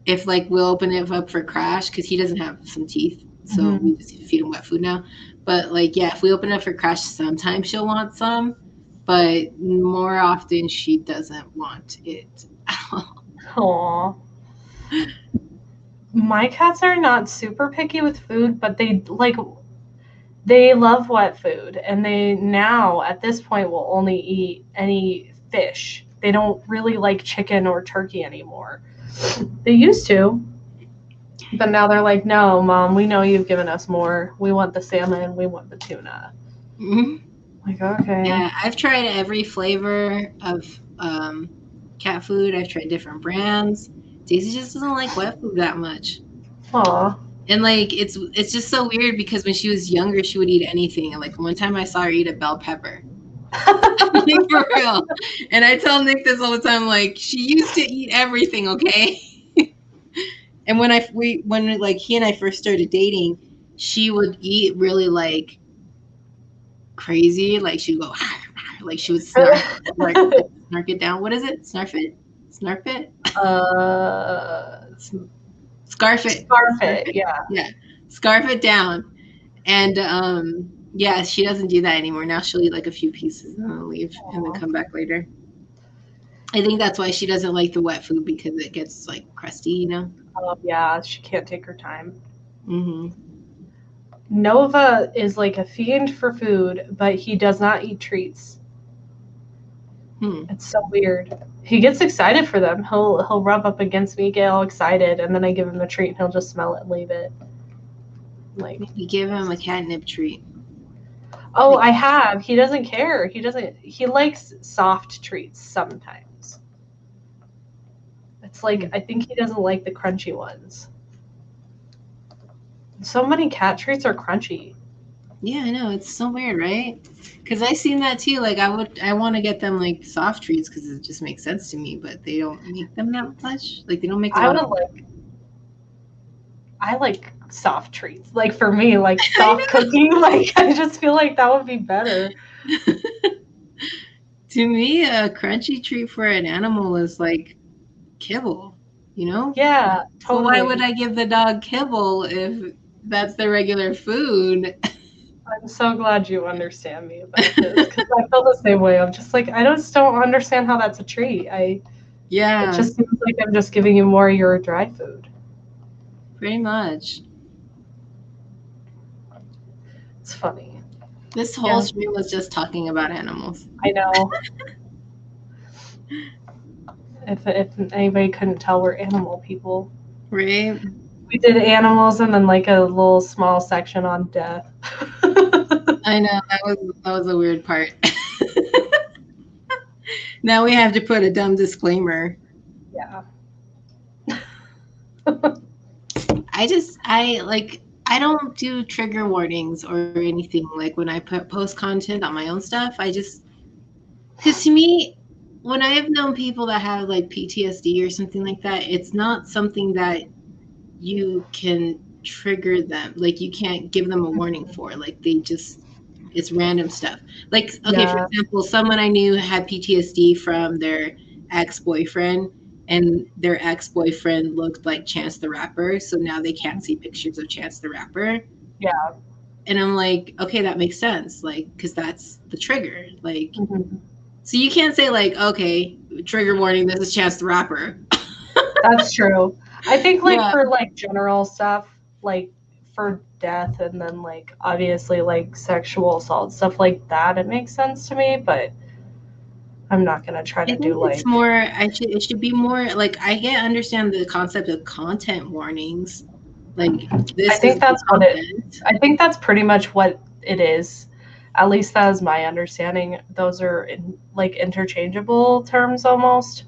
if, like, we'll open it up for Crash, because he doesn't have some teeth. So we just feed him wet food now. But, like, yeah, if we open it up for Crash, sometimes she'll want some. But more often, she doesn't want it at all. Aww. My cats are not super picky with food, but they love wet food, and they now at this point will only eat any fish. They don't really like chicken or turkey anymore. They used to, but now they're like, no, Mom, we know you've given us more. We want the salmon. We want the tuna. Mm-hmm. Like, okay. Yeah, I've tried every flavor of cat food. I've tried different brands. Daisy just doesn't like wet food that much. Aw. And, like, it's just so weird, because when she was younger, she would eat anything. And, like, one time I saw her eat a bell pepper. Like, for real. And I tell Nick this all the time, like, she used to eat everything, okay? And when he and I first started dating, she would eat really, like, crazy. Like, she'd go, like, she would snark, like, snark it down. What is it? Snarf it? Snarf it? Scarf it. Scarf it, yeah. Yeah. Scarf it down. And, yeah, she doesn't do that anymore. Now she'll eat, like, a few pieces and then leave and then come back later. I think that's why she doesn't like the wet food, because it gets, like, crusty, you know? Yeah, she can't take her time. Mm-hmm. Nova is like a fiend for food, but he does not eat treats. It's so weird. He gets excited for them. He'll rub up against me, get all excited, and then I give him the treat, and he'll just smell it and leave it. Like, you give him a catnip treat. Oh, I have. He doesn't care. He likes soft treats sometimes. It's like, I think he doesn't like the crunchy ones. So many cat treats are crunchy. Yeah, I know. It's so weird, right? Because I've seen that too. Like, I want to get them, like, soft treats, because it just makes sense to me, but they don't make them that much. Like, they don't make I like soft treats. Like, for me, like, soft cooking, like, I just feel like that would be better. To me, a crunchy treat for an animal is like kibble, you know? Yeah, totally. So why would I give the dog kibble if that's their regular food? I'm so glad you understand me about this, because I feel the same way. I'm just like, I just don't understand how that's a treat. Yeah. It just seems like I'm just giving you more of your dry food. Pretty much. It's funny. This whole stream was just talking about animals. I know. If anybody couldn't tell, we're animal people. Right. We did animals and then like a little small section on death. I know, that was a weird part. Now we have to put a dumb disclaimer. Yeah. I don't do trigger warnings or anything, like, when I post content on my own stuff. Because to me, when I have known people that have, like, PTSD or something like that, it's not something that you can trigger them. Like, you can't give them a warning for. Like, it's random stuff. Like, okay, for example, someone I knew had PTSD from their ex-boyfriend, and their ex-boyfriend looked like Chance the Rapper, so now they can't see pictures of Chance the Rapper. Yeah. And I'm like, okay, that makes sense, like, because that's the trigger. Like, so you can't say, like, okay, trigger warning, this is Chance the Rapper. That's true. I think, like, for, like, general stuff, like, for death and then, like, obviously, like, sexual assault, stuff like that, it makes sense to me, but I'm not going to try to do, like... It's more, it should be more, like, I understand the concept of content warnings. Like, this I think that's what I think that's pretty much what it is. At least that is my understanding. Those are, like, interchangeable terms almost.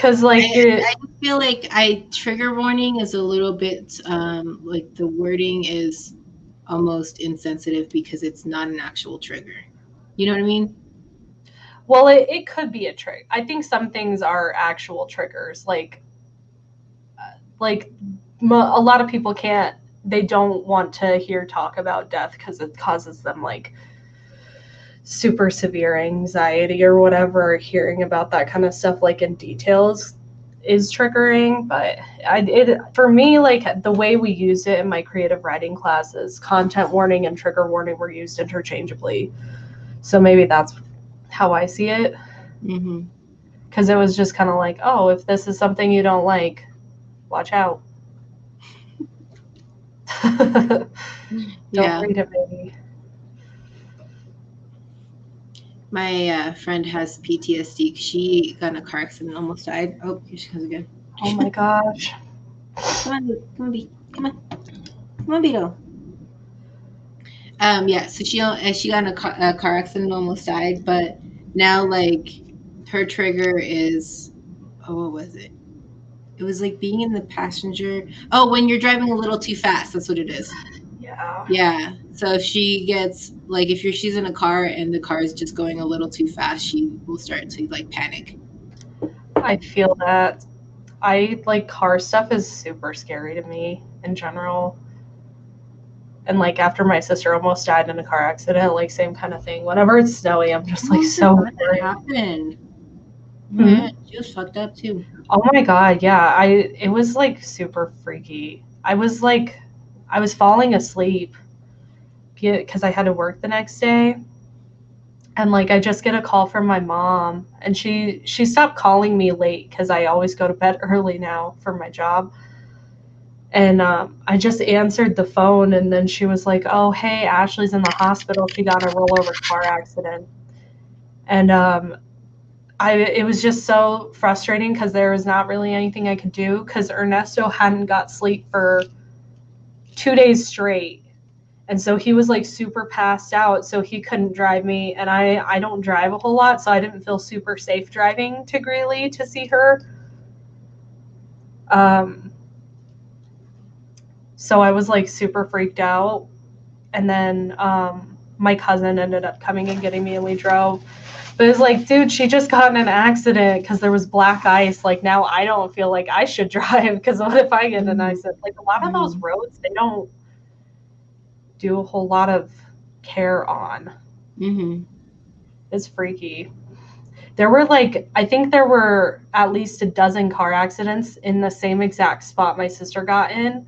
Because like I feel like trigger warning is a little bit like the wording is almost insensitive because it's not an actual trigger. You know what I mean? Well, it could be a trick. I think some things are actual triggers. Like a lot of people they don't want to hear talk about death because it causes them like super severe anxiety or whatever. Hearing about that kind of stuff like in details is triggering, but for me, like the way we used it in my creative writing classes, content warning and trigger warning were used interchangeably. So maybe that's how I see it. Because it was just kind of like, oh, if this is something you don't like, watch out. Don't read it, baby. My friend has PTSD. She got in a car accident and almost died. Oh, here she comes again. Oh my gosh. Come on, Beetle. Yeah, so she got in a car accident and almost died, but now like her trigger is, what was it? It was like being in the passenger. Oh, when you're driving a little too fast, that's what it is. Yeah. So if she gets like she's in a car and the car is just going a little too fast, she will start to like panic. I feel that. I like car stuff is super scary to me in general. And like after my sister almost died in a car accident, like same kind of thing. Whenever it's snowy, I'm just like so worried. What happened? Yeah, she was fucked up too. Oh my god, yeah. It was like super freaky. I was falling asleep because I had to work the next day. And like I just get a call from my mom, and she stopped calling me late because I always go to bed early now for my job. And I just answered the phone, and then she was like, "Oh, hey, Ashley's in the hospital. She got in a rollover car accident." And it was just so frustrating because there was not really anything I could do because Ernesto hadn't got sleep for 2 days straight. And so he was like super passed out, so he couldn't drive me. And I don't drive a whole lot, so I didn't feel super safe driving to Greeley to see her. So I was like super freaked out. And then my cousin ended up coming and getting me, and we drove. But it's like, dude, she just got in an accident because there was black ice. Like, now I don't feel like I should drive because what if I get in an accident? Like, a lot of those roads, they don't do a whole lot of care on. It's freaky. There were I think there were at least a dozen car accidents in the same exact spot my sister got in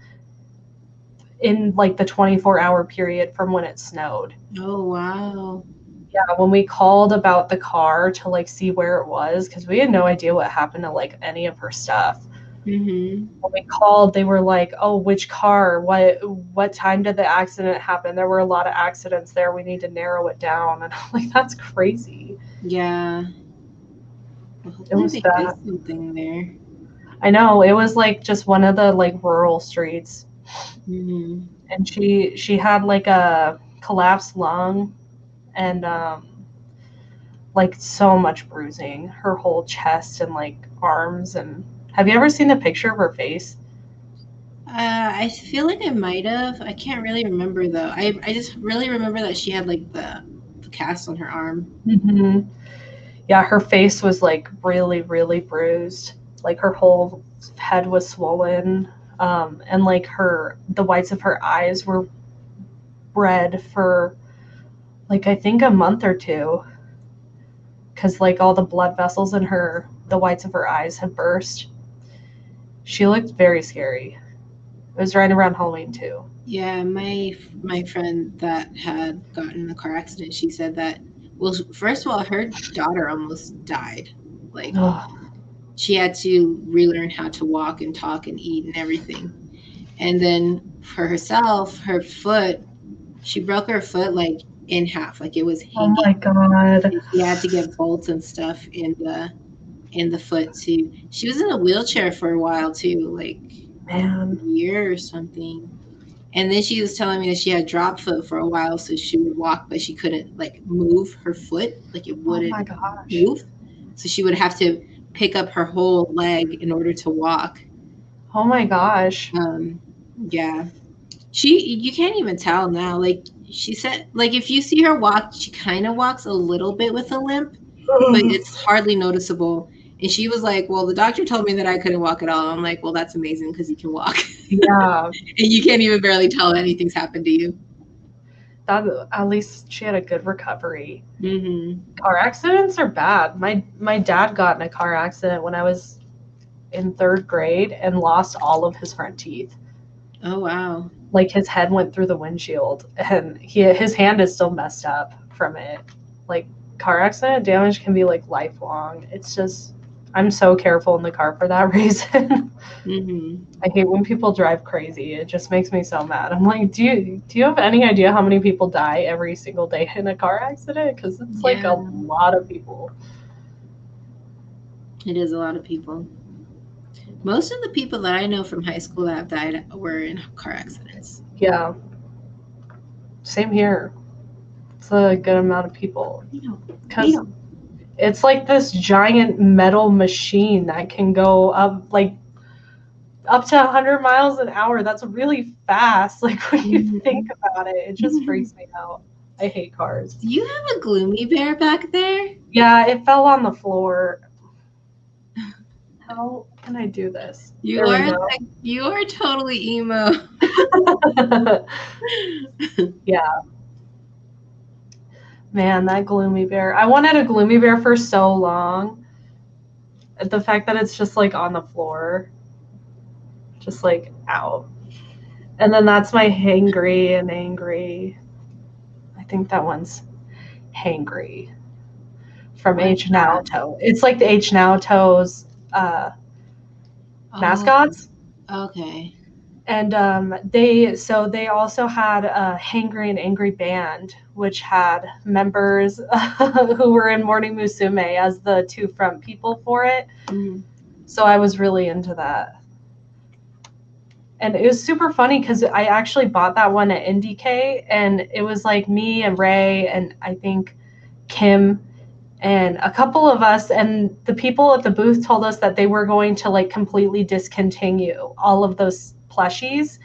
like the 24-hour period from when it snowed. Oh, wow. Yeah, when we called about the car to like see where it was, because we had no idea what happened to like any of her stuff. When we called, they were like, "Oh, which car? What time did the accident happen?" There were a lot of accidents there. We need to narrow it down. And I'm like, that's crazy. Yeah. Well, it was bad. Something there. I know, it was like just one of the like rural streets. And she had like a collapsed lung and like so much bruising, her whole chest and like arms. And have you ever seen the picture of her face? I feel like I might have. I can't really remember though. I just really remember that she had like the cast on her arm. Yeah, her face was like really, really bruised. Like her whole head was swollen. And like the whites of her eyes were red for like I think a month or two. Because like all the blood vessels in the whites of her eyes had burst. She looked very scary. It was right around Halloween too. Yeah, my friend that had gotten in a car accident, she said that, well, first of all, her daughter almost died. Like, she had to relearn how to walk and talk and eat and everything. And then for herself, her foot, she broke her foot like in half, like it was hanging. Oh my god! And she had to get bolts and stuff in the foot too. She was in a wheelchair for a while too, like a year or something. And then she was telling me that she had drop foot for a while, so she would walk, but she couldn't like move her foot, like it wouldn't move. So she would have to pick up her whole leg in order to walk. Oh my gosh. Yeah. You can't even tell now. Like she said, like if you see her walk, she kind of walks a little bit with a limp, but it's hardly noticeable. And she was like, well, the doctor told me that I couldn't walk at all. I'm like, well, that's amazing because you can walk. Yeah. And you can't even barely tell anything's happened to you. That, at least she had a good recovery. Mm-hmm. Car accidents are bad. My dad got in a car accident when I was in 3rd grade and lost all of his front teeth. Oh, wow. Like his head went through the windshield and his hand is still messed up from it. Like car accident damage can be like lifelong. It's just, I'm so careful in the car for that reason. Mm-hmm. I hate when people drive crazy. It just makes me so mad. I'm like, do you have any idea how many people die every single day in a car accident? Because it's like a lot of people. It is a lot of people. Most of the people that I know from high school that have died were in car accidents. Yeah. Same here. It's a good amount of people. Because it's like this giant metal machine that can go up to 100 miles an hour. That's really fast. Like when you think about it, it just freaks me out. I hate cars. Do you have a gloomy bear back there? Yeah, it fell on the floor. How can I do this? You are totally emo. Yeah. Man, that gloomy bear. I wanted a gloomy bear for so long. The fact that it's just like on the floor. Just like out. And then that's my hangry and angry. I think that one's hangry from H Naoto. It's like the H Naoto's mascots. Okay. And they also had a hangry and angry band, which had members who were in Morning Musume as the 2 front people for it. Mm-hmm. So I was really into that. And it was super funny because I actually bought that one at Decay, and it was like me and Ray and I think Kim and a couple of us, and the people at the booth told us that they were going to like completely discontinue all of those plushies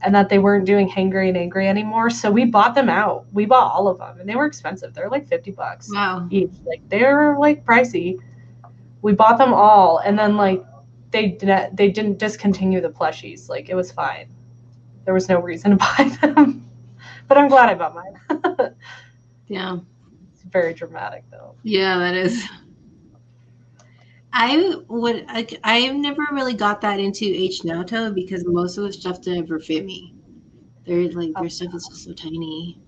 and that they weren't doing hangry and angry anymore. So we bought them out. We bought all of them and they were expensive. They're like $50 each. Like they're like pricey. We bought them all, and then like they didn't discontinue the plushies. Like it was fine. There was no reason to buy them. But I'm glad I bought mine. Yeah. It's very dramatic though. Yeah, that is. I've never really got that into H Naoto because most of the stuff never fit me. Their stuff is just so tiny.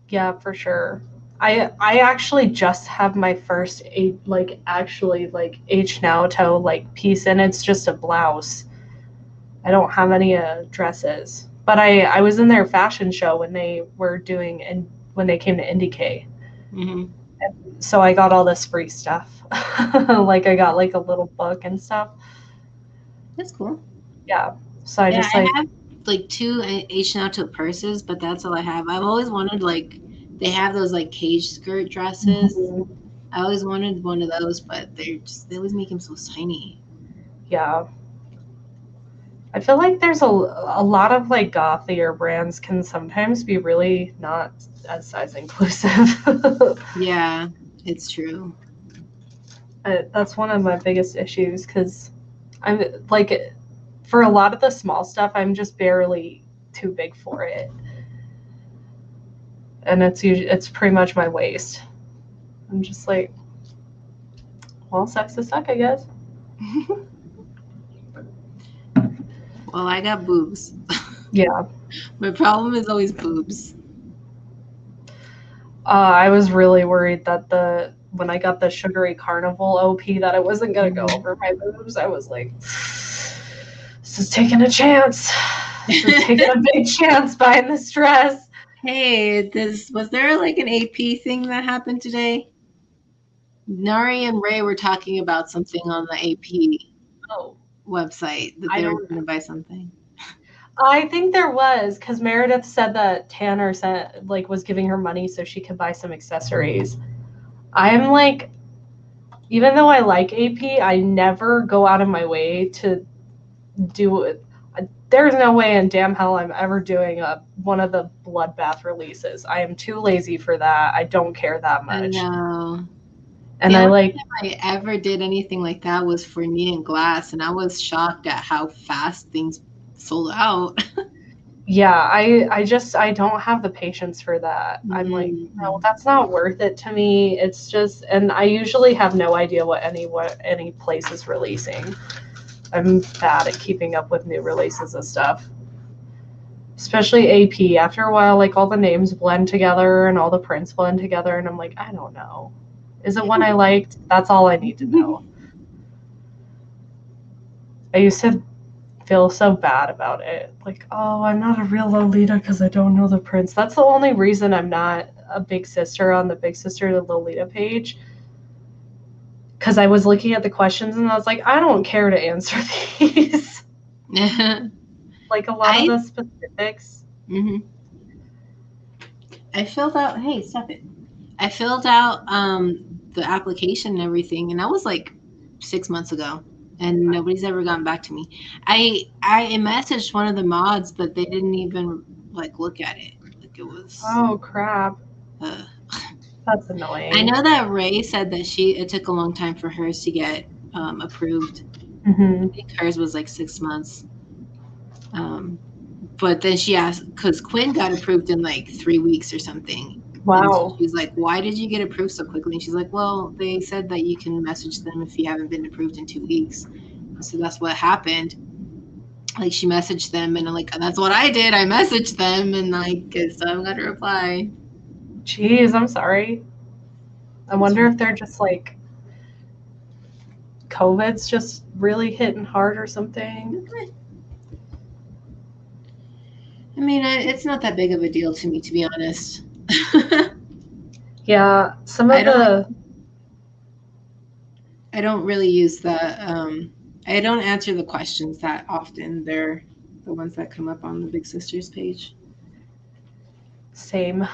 Yeah, for sure. I actually just have my first H Naoto piece, and it's just a blouse. I don't have any dresses, but I was in their fashion show when they were doing and when they came to Indie. Mm-hmm. So I got all this free stuff. I got like a little book and stuff. That's cool. Yeah. So I just I have like 2 H Naoto purses, but that's all I have. I've always wanted they have those cage skirt dresses. Mm-hmm. I always wanted one of those, but they always make them so tiny. Yeah. I feel like there's a lot of gothier brands can sometimes be really not as size inclusive. Yeah, it's true. That's one of my biggest issues because I'm for a lot of the small stuff, I'm just barely too big for it. And it's pretty much my waist. I'm just like, well, sucks to suck, I guess. Well, I got boobs. Yeah. My problem is always boobs. I was really worried that when I got the Sugary Carnival OP that it wasn't going to go over my boobs. I was like, this is taking a chance. This is taking a big chance buying this dress. Hey, was there an AP thing that happened today? Nari and Ray were talking about something on the AP website that they were going to buy something. I think there was, because Meredith said that Tanner was giving her money so she could buy some accessories. I'm even though I like AP, I never go out of my way to do it. There's no way in damn hell I'm ever doing one of the bloodbath releases. I am too lazy for that. I don't care that much. I know. And the I only time I ever did anything like that was for Knee and Glass, and I was shocked at how fast things sold out. Yeah, I don't have the patience for that. I'm like, no, that's not worth it to me. It's just, and I usually have no idea what any place is releasing. I'm bad at keeping up with new releases of stuff. Especially AP. After a while, like all the names blend together and all the prints blend together, and I'm like, I don't know. Is it one I liked? That's all I need to know. I used to feel so bad about it. Like, oh, I'm not a real Lolita because I don't know the prints. That's the only reason I'm not a big sister on the Big Sister to Lolita page. Because I was looking at the questions and I was like, I don't care to answer these. Like a lot of the specifics. Mm-hmm. I filled out, hey, stop it. I filled out the application and everything, and that was like 6 months ago, and nobody's ever gotten back to me. I messaged one of the mods, but they didn't even like look at it. Like it was. Oh crap. That's annoying. I know that Ray said that it took a long time for hers to get approved. Mm-hmm. I think hers was like 6 months. But then she asked, because Quinn got approved in like 3 weeks or something. Wow. She's like, why did you get approved so quickly? And she's like, well, they said that you can message them if you haven't been approved in 2 weeks. So that's what happened. Like she messaged them, and I'm like, that's what I did. I messaged them, and like, so I got a reply. Jeez, I'm sorry. I wonder if they're just like COVID's just really hitting hard or something. I mean, it's not that big of a deal to me, to be honest. Yeah, I don't really use the. I don't answer the questions that often. They're the ones that come up on the Big Sisters page. Same.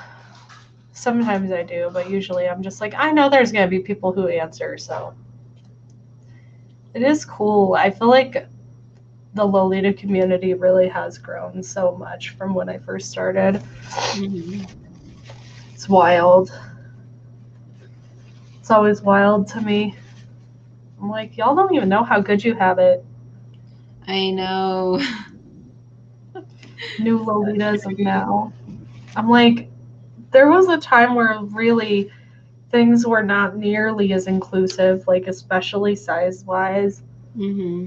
Sometimes I do, but usually I'm just like, I know there's going to be people who answer, so. It is cool. I feel like the Lolita community really has grown so much from when I first started. Mm-hmm. It's wild. It's always wild to me. I'm like, y'all don't even know how good you have it. I know. New Lolitas of now. I'm like, there was a time where really things were not nearly as inclusive, like especially size-wise. Mm-hmm.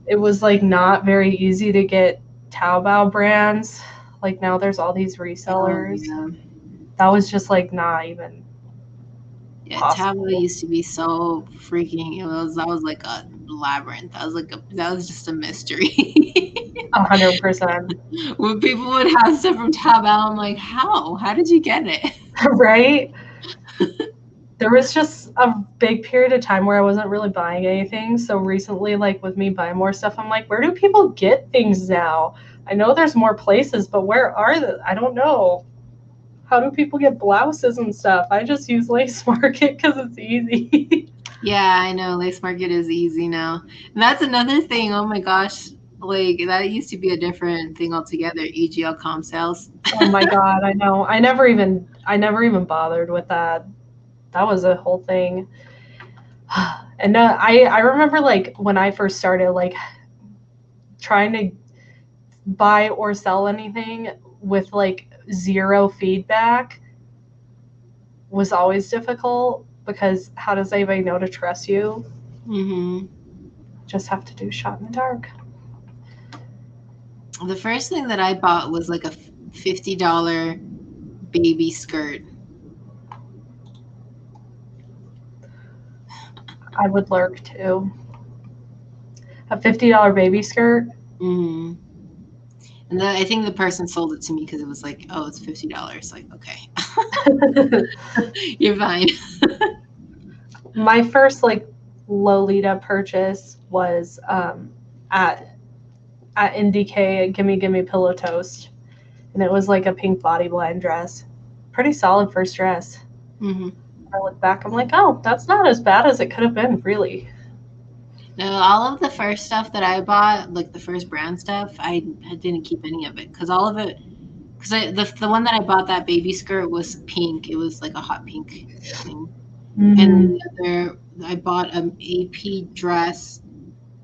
It was like not very easy to get Taobao brands. Like now there's all these resellers. Oh, yeah. That was just like not even possible. Taobao used to be so freaking. That was like a labyrinth. That was just a mystery. 100%. When people would have stuff from Taobao, I'm like, how? How did you get it? Right? There was just a big period of time where I wasn't really buying anything. So recently, like with me buying more stuff, I'm like, where do people get things now? I know there's more places, but where are they? I don't know. How do people get blouses and stuff? I just use Lace Market because it's easy. Yeah, I know. Lace Market is easy now. And that's another thing. Oh my gosh. Like that used to be a different thing altogether. EGL comp sales. Oh my God, I know. I never even bothered with that. That was a whole thing. And I remember like when I first started like trying to buy or sell anything with like zero feedback was always difficult because how does anybody know to trust you? Mm-hmm. Just have to do shot in the dark. The first thing that I bought was like a $50 baby skirt. I would lurk too. A $50 baby skirt? Mm-hmm. And then I think the person sold it to me because it was like, oh, it's $50. Like, okay. You're fine. My first like Lolita purchase was in decay at Gimme Pillow Toast. And it was like a pink body blend dress. Pretty solid first dress. Mm-hmm. I look back, I'm like, oh, that's not as bad as it could have been, really. No, all of the first stuff that I bought, like the first brand stuff, I didn't keep any of it because all of it, because the one that I bought, that baby skirt, was pink. It was like a hot pink thing. Mm-hmm. And the other, I bought an AP dress.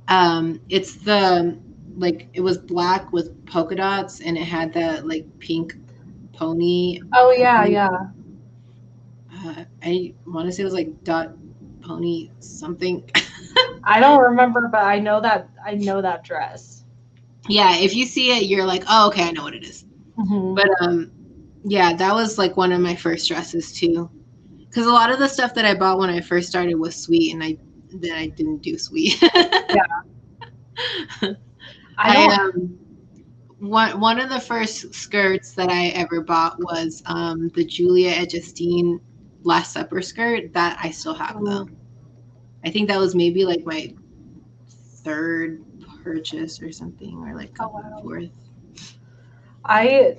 It's it was black with polka dots, and it had that like pink pony. Oh yeah, yeah. I want to say it was like dot pony something. I don't remember, but I know that dress. Yeah, if you see it, you're like, oh, okay, I know what it is. Mm-hmm. But yeah, that was like one of my first dresses too, because a lot of the stuff that I bought when I first started was sweet, and I didn't do sweet. Yeah. One of the first skirts that I ever bought was the Julia Edgestein Last Supper skirt that I still have though. I think that was maybe like my third purchase or something, or like fourth. I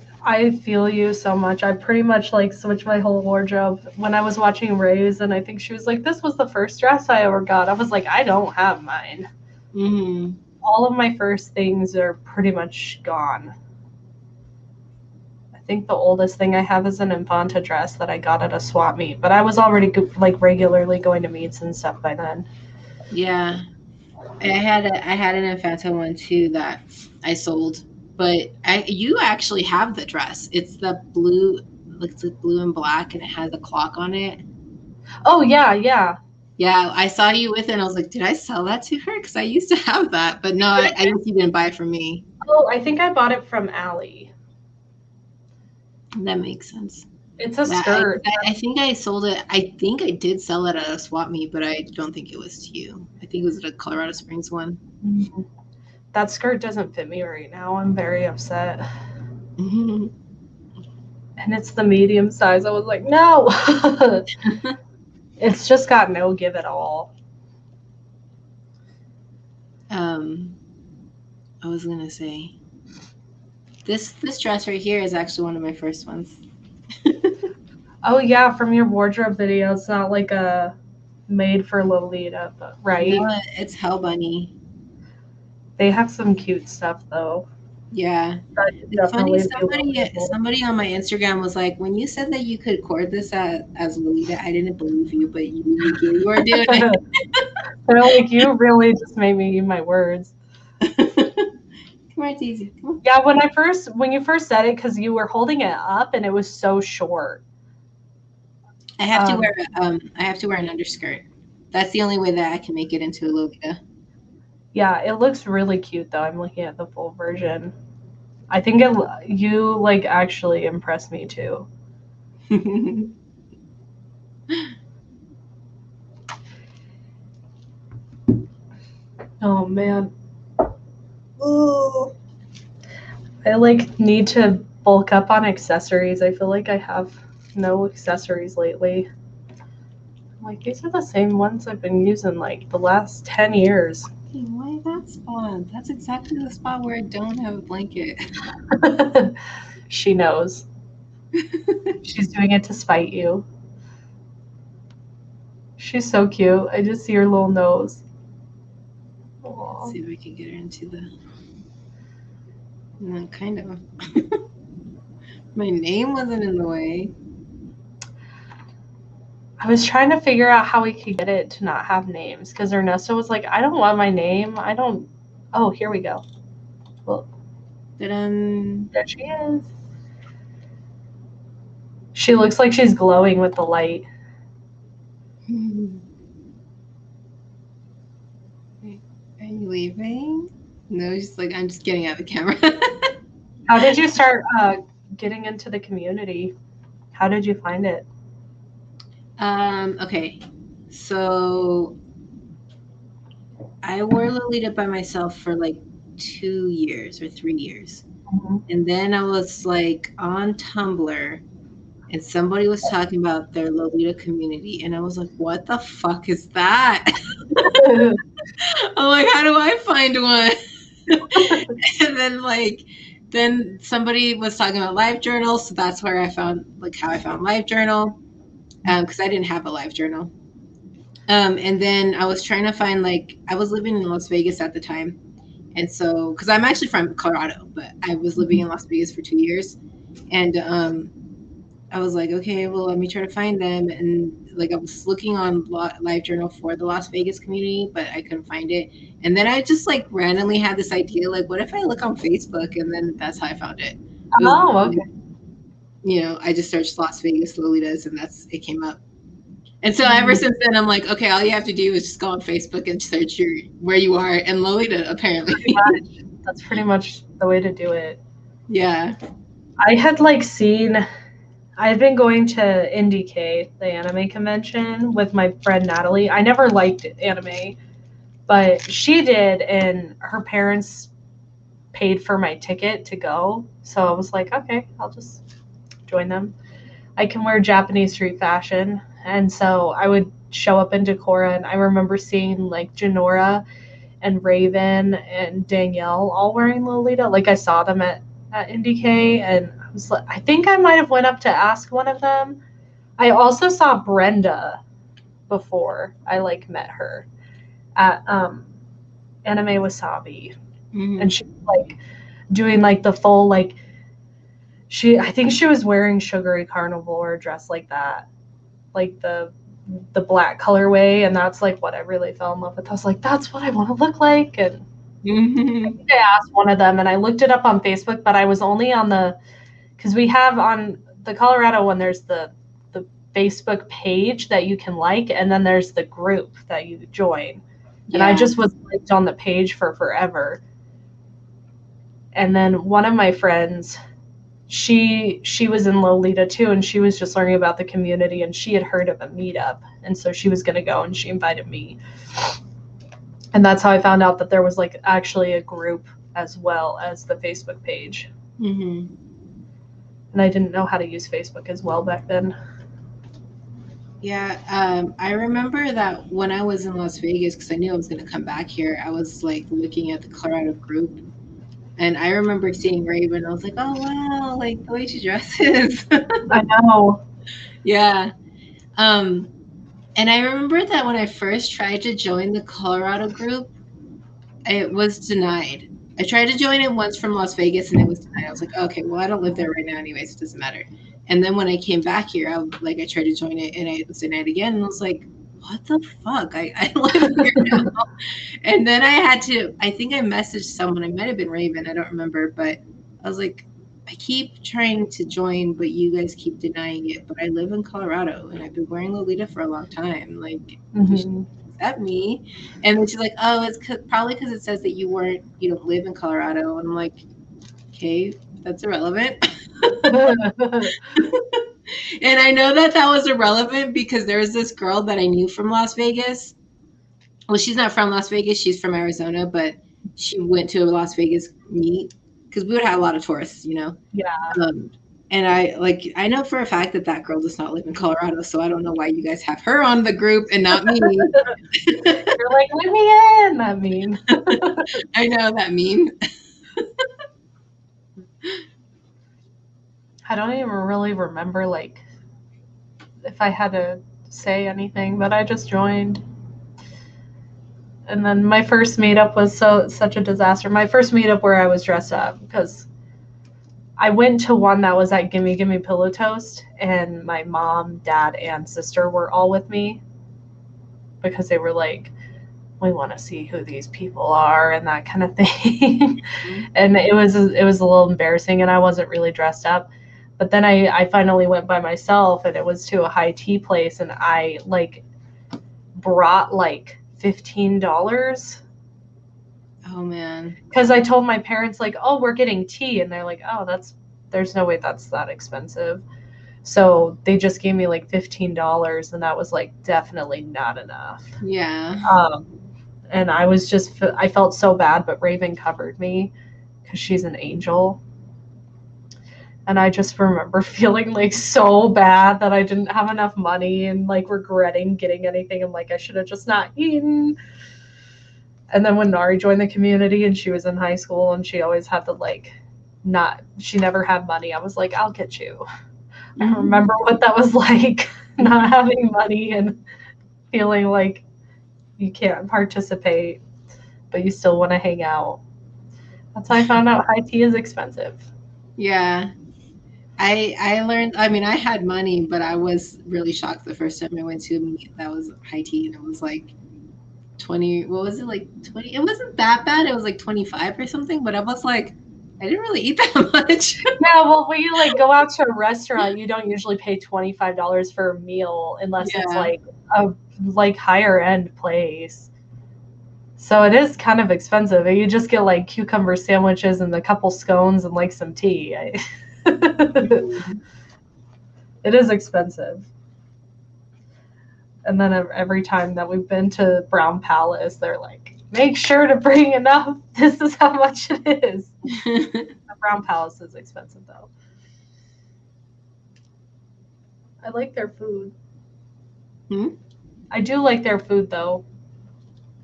feel you so much. I pretty much like switched my whole wardrobe when I was watching Ray's, and I think she was like, this was the first dress I ever got. I was like, I don't have mine. Mm-hmm. All of my first things are pretty much gone. I think the oldest thing I have is an Infanta dress that I got at a swap meet, but I was already like regularly going to meets and stuff by then. Yeah, I had an Infanta one too that I sold, but you actually have the dress. It's the blue, looks like blue and black, and it has a clock on it. Oh yeah, yeah. Yeah, I saw you with it, and I was like, did I sell that to her? Because I used to have that, but no, I guess you didn't buy it from me. Oh, I think I bought it from Allie. That makes sense. It's a skirt. I think I sold it. I think I did sell it at a swap meet, but I don't think it was to you. I think it was at a Colorado Springs one. Mm-hmm. That skirt doesn't fit me right now. I'm very upset. Mm-hmm. And it's the medium size. I was like, no. It's just got no give at all. I was gonna say this dress right here is actually one of my first ones. Oh yeah, from your wardrobe video. It's not like a made for Lolita, but right? You know what? It's Hell Bunny. They have some cute stuff though. Yeah. It's funny, somebody on my Instagram was like, when you said that you could cord this as Lolita, I didn't believe you, but you were doing it. They're like, you really just made me eat my words. Come on, it's easy. Come on. Yeah, when you first said it, because you were holding it up and it was so short. I have to wear an underskirt. That's the only way that I can make it into a Lolita. Yeah, it looks really cute though. I'm looking at the full version. I think you like actually impressed me too. Oh man. Ooh. I like need to bulk up on accessories. I feel like I have no accessories lately. Like these are the same ones I've been using like the last 10 years. Why that spot? That's exactly the spot where I don't have a blanket. She knows. She's doing it to spite you. She's so cute. I just see her little nose. Aww. Let's see if I can get her into the... No, kind of. My name wasn't in the way. I was trying to figure out how we could get it to not have names because Ernesto was like, I don't want my name. I don't. Oh, here we go. Well, there she is. She looks like she's glowing with the light. Are you leaving? No, she's like, I'm just getting out of the camera. How did you start getting into the community? How did you find it? Okay, so I wore Lolita by myself for like 2 years or 3 years. Mm-hmm. And then I was like on Tumblr and somebody was talking about their Lolita community. And I was like, what the fuck is that? I'm like, how do I find one? And then somebody was talking about LiveJournal. So that's where I found, like, how I found LiveJournal. because I didn't have a live journal. And then I was trying to find, like, I was living in Las Vegas at the time. And so, because I'm actually from Colorado, but I was living in Las Vegas for 2 years. And I was like, okay, well, let me try to find them. And like, I was looking on LiveJournal for the Las Vegas community, but I couldn't find it. And then I just like randomly had this idea, like, what if I look on Facebook? And then that's how I found it. Okay. You know, I just searched Las Vegas Lolitas, and it came up. And so ever since then, I'm like, okay, all you have to do is just go on Facebook and search where you are, and Lolita, apparently. That's pretty much the way to do it. Yeah. I had like I've been going to Decay, the anime convention, with my friend Natalie. I never liked anime, but she did, and her parents paid for my ticket to go. So I was like, okay, I'll just join them. I can wear Japanese street fashion. And so I would show up in Decorah, and I remember seeing like Janora and Raven and Danielle all wearing Lolita. Like I saw them at Decay, and I think I might have went up to ask one of them. I also saw Brenda before I like met her at Anime Wasabi, and she was like doing like the full like I think she was wearing Sugary Carnival or a dress like that, like the black colorway, and that's like what I really fell in love with. I was like, that's what I want to look like, and I think I asked one of them, and I looked it up on Facebook, but I was only on because we have on the Colorado one, there's the Facebook page that you can like, and then there's the group that you join. Yeah. And I just was liked on the page for forever. And then one of my friends, she was in Lolita too, and she was just learning about the community, and she had heard of a meetup, and so she was going to go, and she invited me. And that's how I found out that there was like actually a group as well as the Facebook page. Mm-hmm. And I didn't know how to use Facebook as well back then. Yeah, I remember that when I was in Las Vegas, because I knew I was going to come back here, I was like looking at the Colorado group, and I remember seeing Raven. I was like, oh wow, like the way she dresses. I know. Yeah. And I remember that when I first tried to join the Colorado group, it was denied. I tried to join it once from Las Vegas, and it was denied. I was like, okay, well, I don't live there right now anyways, it doesn't matter. And then when I came back here, I tried to join it, and it was denied again. And I was like, what the fuck? I live here now. And then I think I messaged someone. It might have been Raven. I don't remember. But I was like, I keep trying to join, but you guys keep denying it. But I live in Colorado, and I've been wearing Lolita for a long time. Like, you should accept me. And then she's like, oh, it's probably because it says that you don't live in Colorado. And I'm like, okay, that's irrelevant. And I know that was irrelevant because there was this girl that I knew from Las Vegas. Well, she's not from Las Vegas. She's from Arizona, but she went to a Las Vegas meet because we would have a lot of tourists, you know? Yeah. And I know for a fact that girl does not live in Colorado, so I don't know why you guys have her on the group and not me. You're like, let me in, that meme. I know that meme. I don't even really remember, like, if I had to say anything, but I just joined. And then my first meetup was such a disaster. My first meetup where I was dressed up, because I went to one that was at Gimme Gimme Pillow Toast, and my mom, dad, and sister were all with me because they were like, we want to see who these people are and that kind of thing. And it was a little embarrassing, and I wasn't really dressed up. But then I finally went by myself, and it was to a high tea place, and I like brought like $15. Oh man. Because I told my parents like, oh, we're getting tea, and they're like, oh, there's no way that's that expensive. So they just gave me like $15, and that was like definitely not enough. Yeah. And I felt so bad, but Raven covered me because she's an angel. And I just remember feeling like so bad that I didn't have enough money and like regretting getting anything. I'm like, I should have just not eaten. And then when Nari joined the community and she was in high school and she always had to she never had money. I was like, I'll get you. I remember what that was like. not having money and feeling like you can't participate, but you still want to hang out. That's how I found out high tea is expensive. Yeah. I learned, I mean, I had money, but I was really shocked the first time I went to a meet that was high tea, and it was like 20, what was it, like 20? It wasn't that bad. It was like 25 or something, but I was like, I didn't really eat that much. Yeah, well, when you like go out to a restaurant, you don't usually pay $25 for a meal unless it's like a higher end place. So it is kind of expensive. You just get like cucumber sandwiches and a couple scones and like some tea. It is expensive. And then every time that we've been to Brown Palace, they're like, make sure to bring enough. This is how much it is. The Brown Palace is expensive, though. I like their food. I do like their food, though.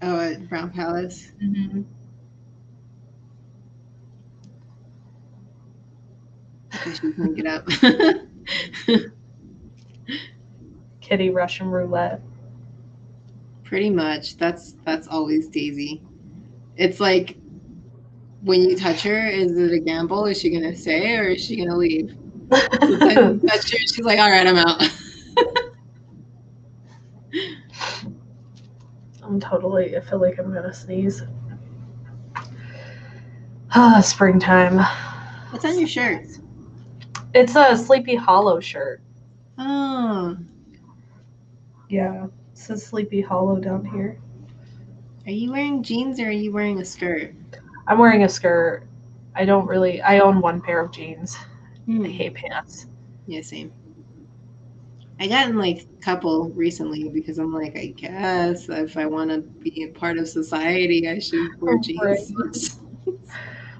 Oh, at Brown Palace? Mm-hmm. I should hang it up. Kitty Russian roulette. Pretty much. That's always Daisy. It's like, when you touch her, is it a gamble? Is she gonna stay or is she gonna leave? So touch her, she's like, all right, I'm out. I feel like I'm gonna sneeze. Springtime. What's on your shirt? It's a Sleepy Hollow shirt. Oh. Yeah, it says Sleepy Hollow down here. Are you wearing jeans or are you wearing a skirt? I'm wearing a skirt. I own one pair of jeans. I hate pants. Yeah, same. I gotten like a couple recently because I'm like, I guess if I want to be a part of society, I should wear jeans.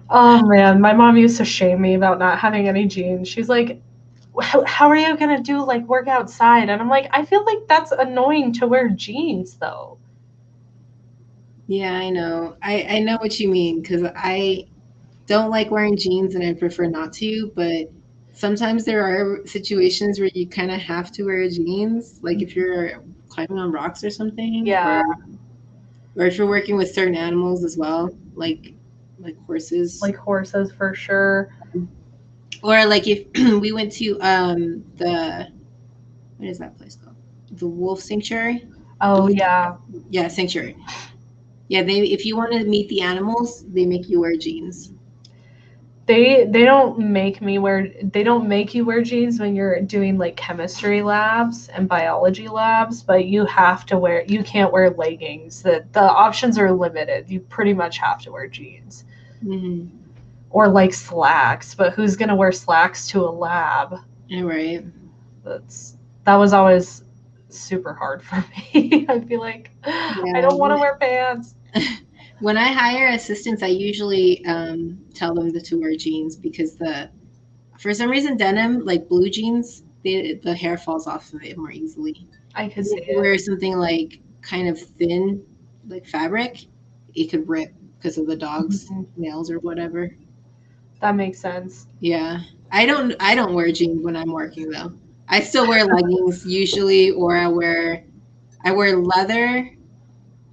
Oh man, my mom used to shame me about not having any jeans. She's like, how are you gonna do like work outside? And I'm like, I feel like that's annoying to wear jeans though. Yeah, I know. I know what you mean because I don't like wearing jeans and I prefer not to, but sometimes there are situations where you kind of have to wear jeans, like if you're climbing on rocks or something. Yeah. Or if you're working with certain animals as well, like horses. Like horses for sure. Or like if we went to what is that place called? The Wolf Sanctuary. Oh yeah. Yeah, Sanctuary. Yeah, if you want to meet the animals, they make you wear jeans. They don't make you wear jeans when you're doing like chemistry labs and biology labs, but you can't wear leggings. The options are limited. You pretty much have to wear jeans. Mm-hmm. Or like slacks, but who's gonna wear slacks to a lab? Yeah, right. That was always super hard for me. I'd be like, I don't want to wear pants. When I hire assistants, I usually tell them to wear jeans because for some reason denim, like blue jeans, the hair falls off of it more easily. I could see it. Wear something like kind of thin, like fabric, it could rip because of the dog's nails or whatever. That makes sense. Yeah, I don't wear jeans when I'm working though. I still wear leggings usually, or I wear leather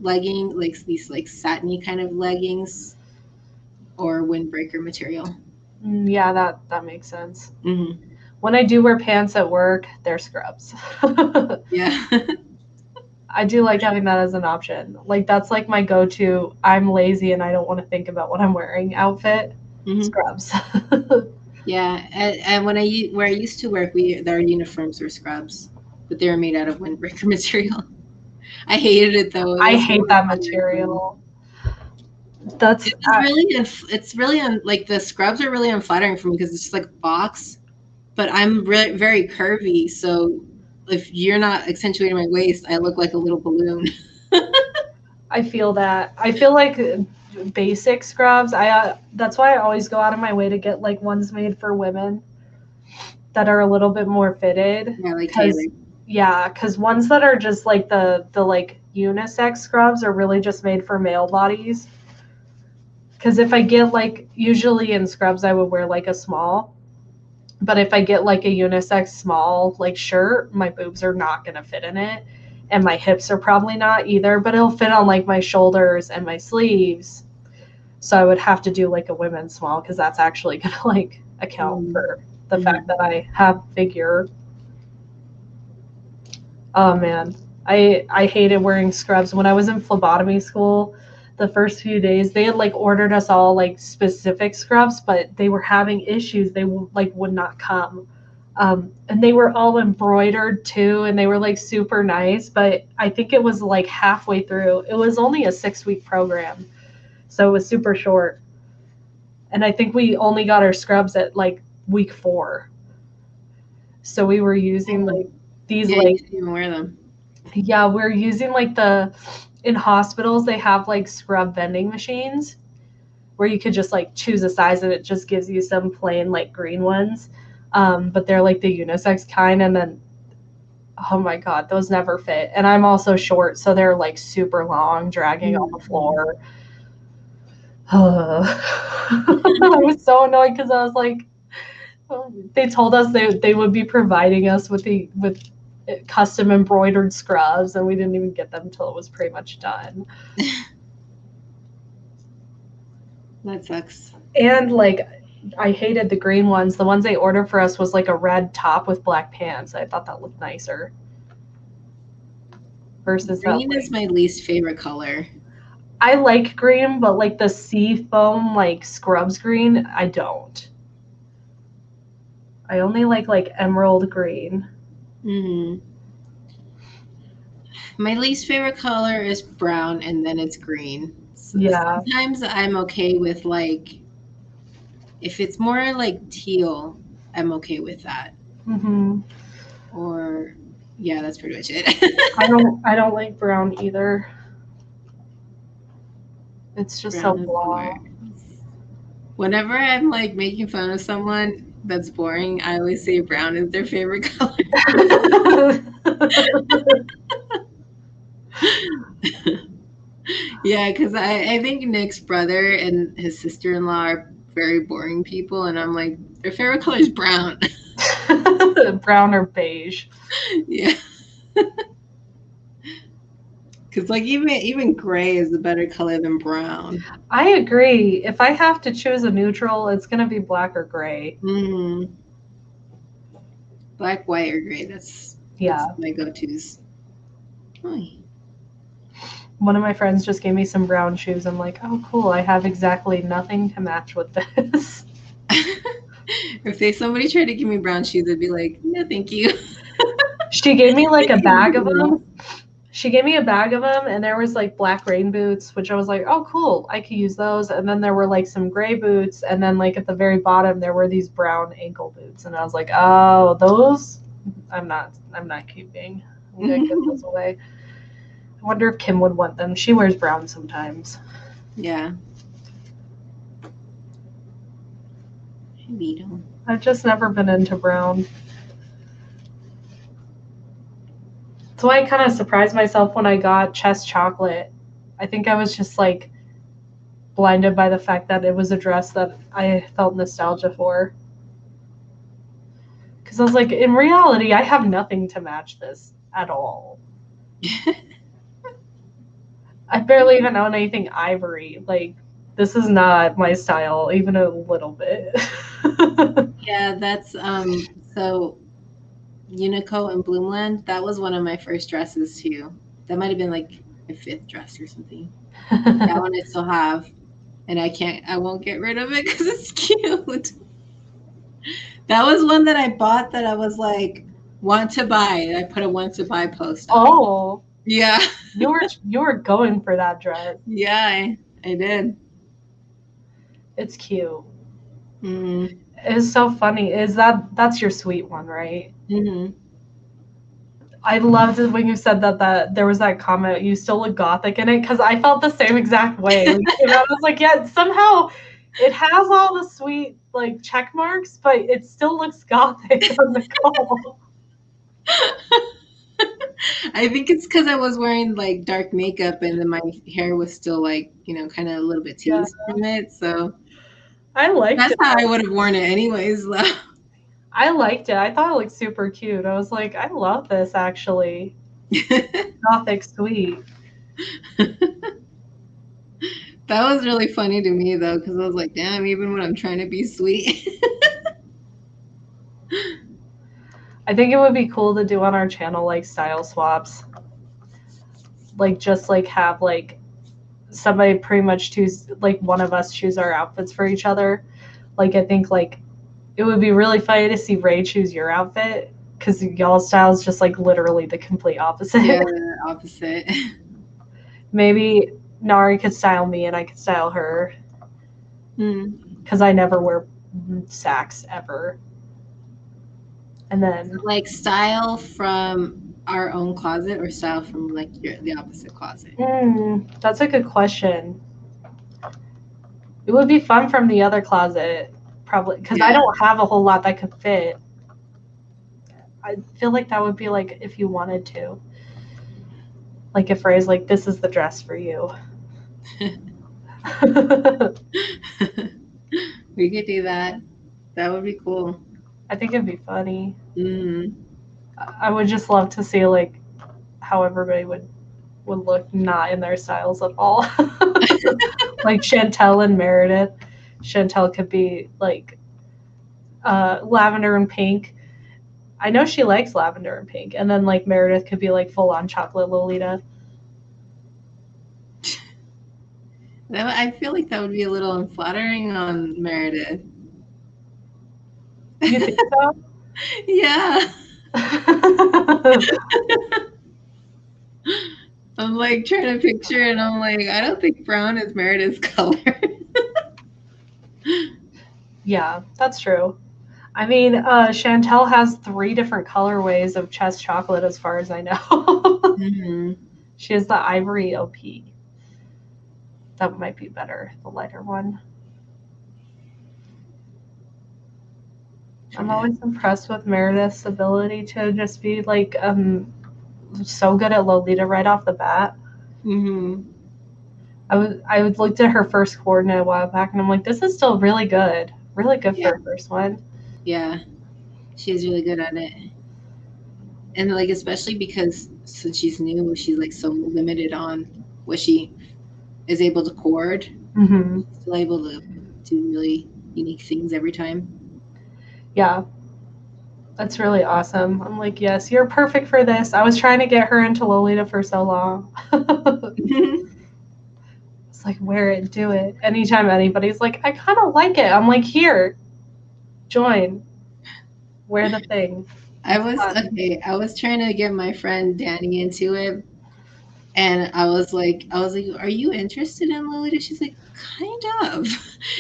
legging, like these like satiny kind of leggings, or windbreaker material. Yeah, that makes sense. Mm-hmm. When I do wear pants at work, they're scrubs. Yeah. I do like having that as an option. Like that's like my go-to. I'm lazy and I don't want to think about what I'm wearing outfit. Mm-hmm. Scrubs. Yeah, and where I used to work, our uniforms were scrubs, but they were made out of windbreaker material. I hated it though. I hate that material. It's really like the scrubs are really unflattering for me because it's just like a box, but I'm very curvy, so if you're not accentuating my waist, I look like a little balloon. I feel that. I feel like basic scrubs. That's why I always go out of my way to get like ones made for women that are a little bit more fitted. Yeah, like tailored. Yeah, because ones that are just like the like unisex scrubs are really just made for male bodies. Because if I get like, usually in scrubs I would wear like a small, But if I get like a unisex small like shirt, my boobs are not going to fit in it. And my hips are probably not either, but it'll fit on like my shoulders and my sleeves. So I would have to do like a women's small because that's actually going to like account for the fact that I have figure. Oh man, I hated wearing scrubs. When I was in phlebotomy school, the first few days they had like ordered us all like specific scrubs, but they were having issues. They like would not come. And they were all embroidered too, and they were like super nice, but I think it was like halfway through. It was only a 6-week program, so it was super short. And I think we only got our scrubs at like week 4. So we were using like these like you didn't even wear them. Yeah, we're using like in hospitals they have like scrub vending machines where you could just like choose a size and it just gives you some plain like green ones. But they're like the unisex kind, and then oh my god, those never fit. And I'm also short, so they're like super long, dragging on the floor. I was so annoyed because I was like, they told us they would be providing us with custom embroidered scrubs, and we didn't even get them until it was pretty much done. That sucks. And like I hated the green ones. The ones they ordered for us was like a red top with black pants. I thought that looked nicer. Versus green is my least favorite color. I like green, but like the sea foam like scrubs green, I don't. I only like emerald green. My least favorite color is brown, and then it's green. So yeah. Sometimes I'm okay with like, if it's more like teal, I'm okay with that. Or yeah, that's pretty much it. I don't like brown either. It's just brown so blah. Whenever I'm like making fun of someone that's boring, I always say brown is their favorite color. Yeah, because I think Nick's brother and his sister-in-law are very boring people, and I'm like, their favorite color is brown. Brown or beige. Yeah. Because like even gray is a better color than brown. I agree. If I have to choose a neutral, it's gonna be black or gray. Black, white, or gray. That's my go-tos. One of my friends just gave me some brown shoes. I'm like, oh cool, I have exactly nothing to match with this. If somebody tried to give me brown shoes, I'd be like, no, thank you. She gave me like a bag of them. She gave me a bag of them, and there was like black rain boots, which I was like, oh cool, I could use those. And then there were like some gray boots, and then like at the very bottom there were these brown ankle boots, and I was like, oh, those I'm not keeping. I'm gonna give those away. I wonder if Kim would want them. She wears brown sometimes. Yeah. I've just never been into brown. So I kind of surprised myself when I got chest chocolate. I think I was just like blinded by the fact that it was a dress that I felt nostalgia for. Because I was like, in reality, I have nothing to match this at all. I barely even own anything ivory. Like, this is not my style, even a little bit. Yeah, that's so Unico and Bloomland, that was one of my first dresses too. That might have been like my 5th dress or something. That one I still have, and I won't get rid of it because it's cute. That was one that I bought that I was like, want to buy. I put a want to buy post on. Oh. Yeah. You were going for that dress. Yeah, I did. It's cute. It's so funny. That's your sweet one, right? I loved it when you said that there was that comment, you still look gothic in it, because I felt the same exact way. And I was like, yeah, somehow it has all the sweet like check marks, but it still looks gothic on the call. I think it's because I was wearing like dark makeup, and then my hair was still like, kind of a little bit teased from it. So I liked that's it. how I would have worn it anyways, though. I liked it. I thought it looked super cute. I was like, I love this actually. Gothic sweet. That was really funny to me though, because I was like, damn, even when I'm trying to be sweet. I think it would be cool to do on our channel like style swaps. Like just like have like somebody pretty much choose, like one of us choose our outfits for each other. Like I think like it would be really funny to see Ray choose your outfit because y'all's style is just like literally the complete opposite. Yeah, opposite. Maybe Nari could style me and I could style her. Because I never wear sacks ever. And then like style from our own closet or style from like the opposite closet? That's a good question. It would be fun from the other closet, probably, because I don't have a whole lot that could fit. I feel like that would be like if you wanted to. Like if Ray's like, this is the dress for you. We could do that. That would be cool. I think it'd be funny. I would just love to see like how everybody would look not in their styles at all. Like Chantel and Meredith. Chantel could be like lavender and pink. I know she likes lavender and pink. And then like Meredith could be like full on chocolate Lolita. I feel like that would be a little unflattering on Meredith. You think so? Yeah. I'm like trying to picture and I'm like, I don't think brown is Meredith's color. Yeah, that's true. I mean, Chantel has 3 different colorways of chest chocolate as far as I know. She has the ivory OP. That might be better, the lighter one. I'm always impressed with Meredith's ability to just be like so good at Lolita right off the bat. I looked at her first coordinate a while back and I'm like, this is still really good for her first one. Yeah, she's really good at it. And like especially because since she's new, she's like so limited on what she is able to chord. She's still able to do really unique things every time. Yeah. That's really awesome. I'm like, yes, you're perfect for this. I was trying to get her into Lolita for so long. It's like, wear it, do it. Anytime anybody's like, I kind of like it. I'm like, here, join. Wear the thing. I was trying to get my friend Danny into it. And I was like, are you interested in Lolita? She's like, kind of.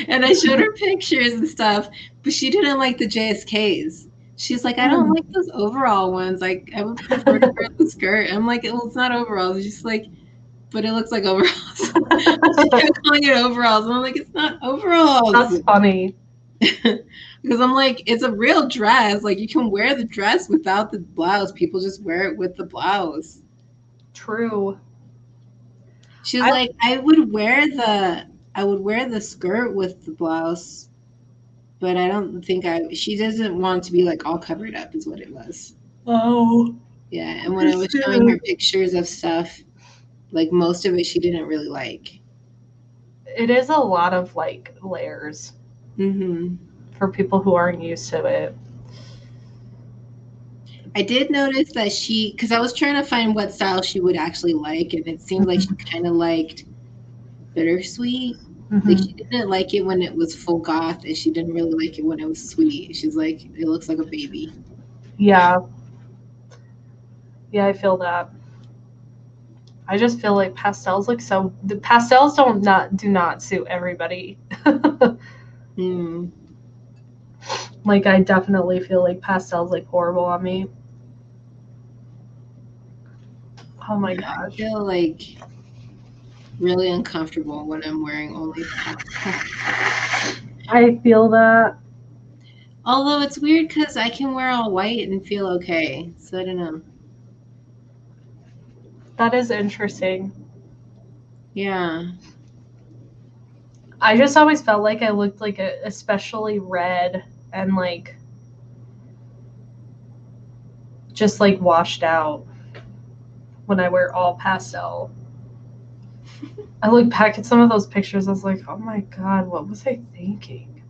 And I showed her pictures and stuff, but she didn't like the JSKs. She's like, I don't like those overall ones. Like, I would prefer to wear the skirt. I'm like, well, it's not overalls. She's like, but it looks like overalls. She kept calling it overalls. And I'm like, it's not overalls. That's funny. Because I'm like, it's a real dress. Like, you can wear the dress without the blouse. People just wear it with the blouse. True. She was like, I would wear the skirt with the blouse, but I don't think she doesn't want to be like all covered up is what it was. Oh. Yeah, and when I was showing her pictures of stuff, like most of it she didn't really like. It is a lot of like layers. For people who aren't used to it. I did notice that because I was trying to find what style she would actually like, and it seemed like she kind of liked bittersweet. Like she didn't like it when it was full goth, and she didn't really like it when it was sweet. She's like, it looks like a baby. Yeah. Yeah, I feel that. I just feel like pastels look the pastels do not suit everybody. Like I definitely feel like pastels look horrible on me. Oh my gosh. I feel like really uncomfortable when I'm wearing only pastel. I feel that. Although it's weird because I can wear all white and feel okay. So I don't know. That is interesting. Yeah. I just always felt like I looked like especially red and like just like washed out when I wear all pastel. I look back at some of those pictures, I was like, oh my God, what was I thinking?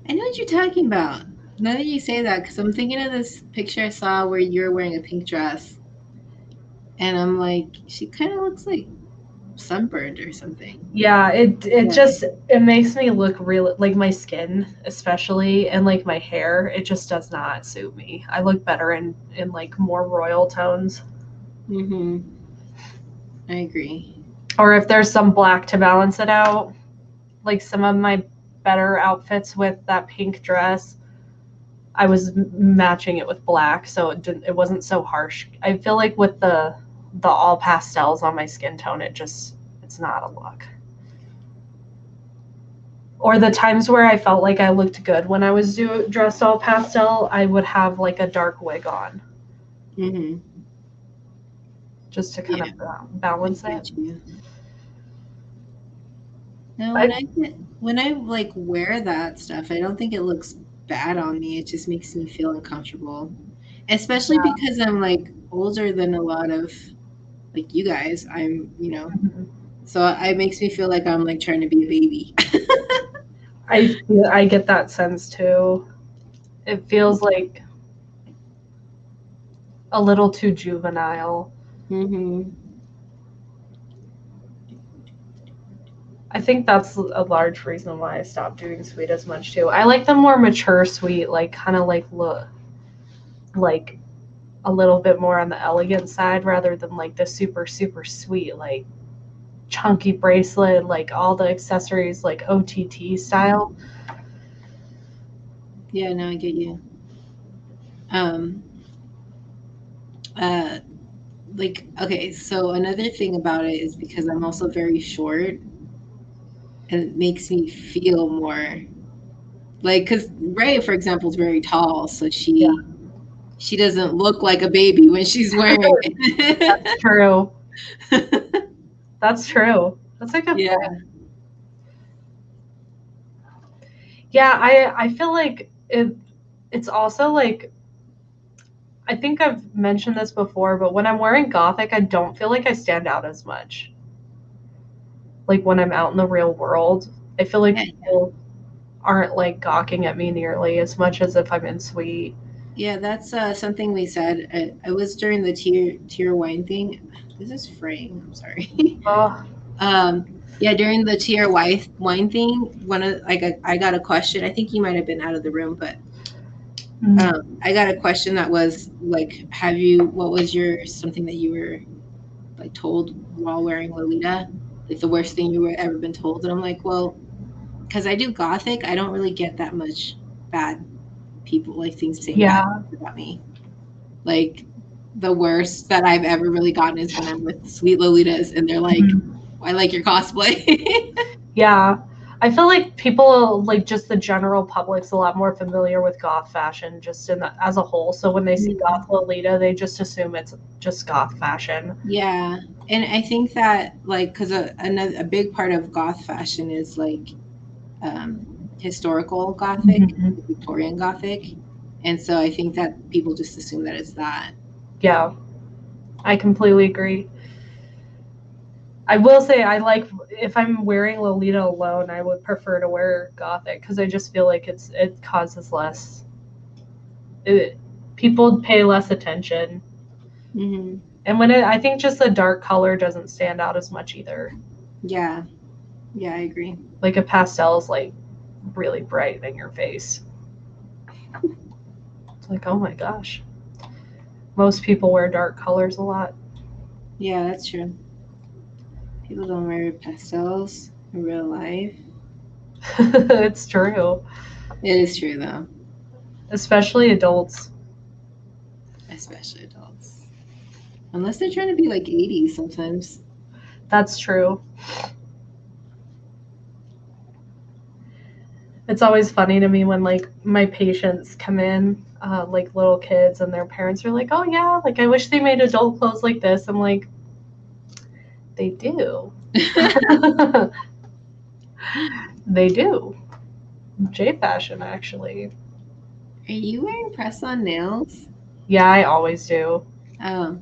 I know what you're talking about. Now that you say that, because I'm thinking of this picture I saw where you're wearing a pink dress. And I'm like, she kind of looks like sunburned or something. Yeah, it makes me look real, like my skin especially, and like my hair, it just does not suit me. I look better in like more royal tones. I agree. Or if there's some black to balance it out, like some of my better outfits with that pink dress, I was matching it with black, so it wasn't so harsh. I feel like with the all pastels on my skin tone, it's not a look. Or the times where I felt like I looked good when I was dressed all pastel, I would have like a dark wig on. Just to kind of balance it. No, when I like wear that stuff, I don't think it looks bad on me. It just makes me feel uncomfortable, especially because I'm like older than a lot of like you guys. I'm, so it makes me feel like I'm like trying to be a baby. I get that sense too. It feels like a little too juvenile. I think that's a large reason why I stopped doing sweet as much too. I like the more mature sweet, like kind of like look like a little bit more on the elegant side rather than like the super, super sweet, like chunky bracelet, like all the accessories, like OTT style. Yeah, no, I get you. Like, okay, so another thing about it is because I'm also very short, and it makes me feel more like, because Ray, for example, is very tall, so she doesn't look like a baby when she's wearing it. That's true. That's true. That's a good point. Yeah, I feel like it's also like, I think I've mentioned this before, but when I'm wearing Gothic, I don't feel like I stand out as much. Like when I'm out in the real world, I feel like people aren't like gawking at me nearly as much as if I'm in sweet. Yeah, that's something we said. I was during the tier wine thing. This is fraying. I'm sorry. Yeah, during the tier wine thing, I got a question. I think you might have been out of the room, but I got a question that was like, what was something that you were like told while wearing Lolita? Like the worst thing you ever been told? And I'm like, well, because I do Gothic, I don't really get that much bad people, like things saying bad things about me. Like the worst that I've ever really gotten is when I'm with sweet Lolitas and they're like, I like your cosplay. Yeah. I feel like people, like just the general public's a lot more familiar with goth fashion just as a whole. So when they see goth Lolita, they just assume it's just goth fashion. Yeah. And I think that like, because a big part of goth fashion is like historical Gothic, Victorian Gothic. And so I think that people just assume that it's that. Yeah, I completely agree. I will say I like, if I'm wearing Lolita alone, I would prefer to wear Gothic because I just feel like it causes less. People pay less attention. And when I think just the dark color doesn't stand out as much either. Yeah. Yeah, I agree. Like a pastel is like really bright in your face. It's like, oh my gosh. Most people wear dark colors a lot. Yeah, that's true. People don't wear pastels in real life. It's true. It is true, though. Especially adults. Unless they're trying to be like 80 sometimes. That's true. It's always funny to me when like my patients come in, like little kids, and their parents are like, oh yeah, like I wish they made adult clothes like this. I'm like, they do. They do. J fashion, actually. Are you wearing press-on nails? Yeah, I always do. Oh.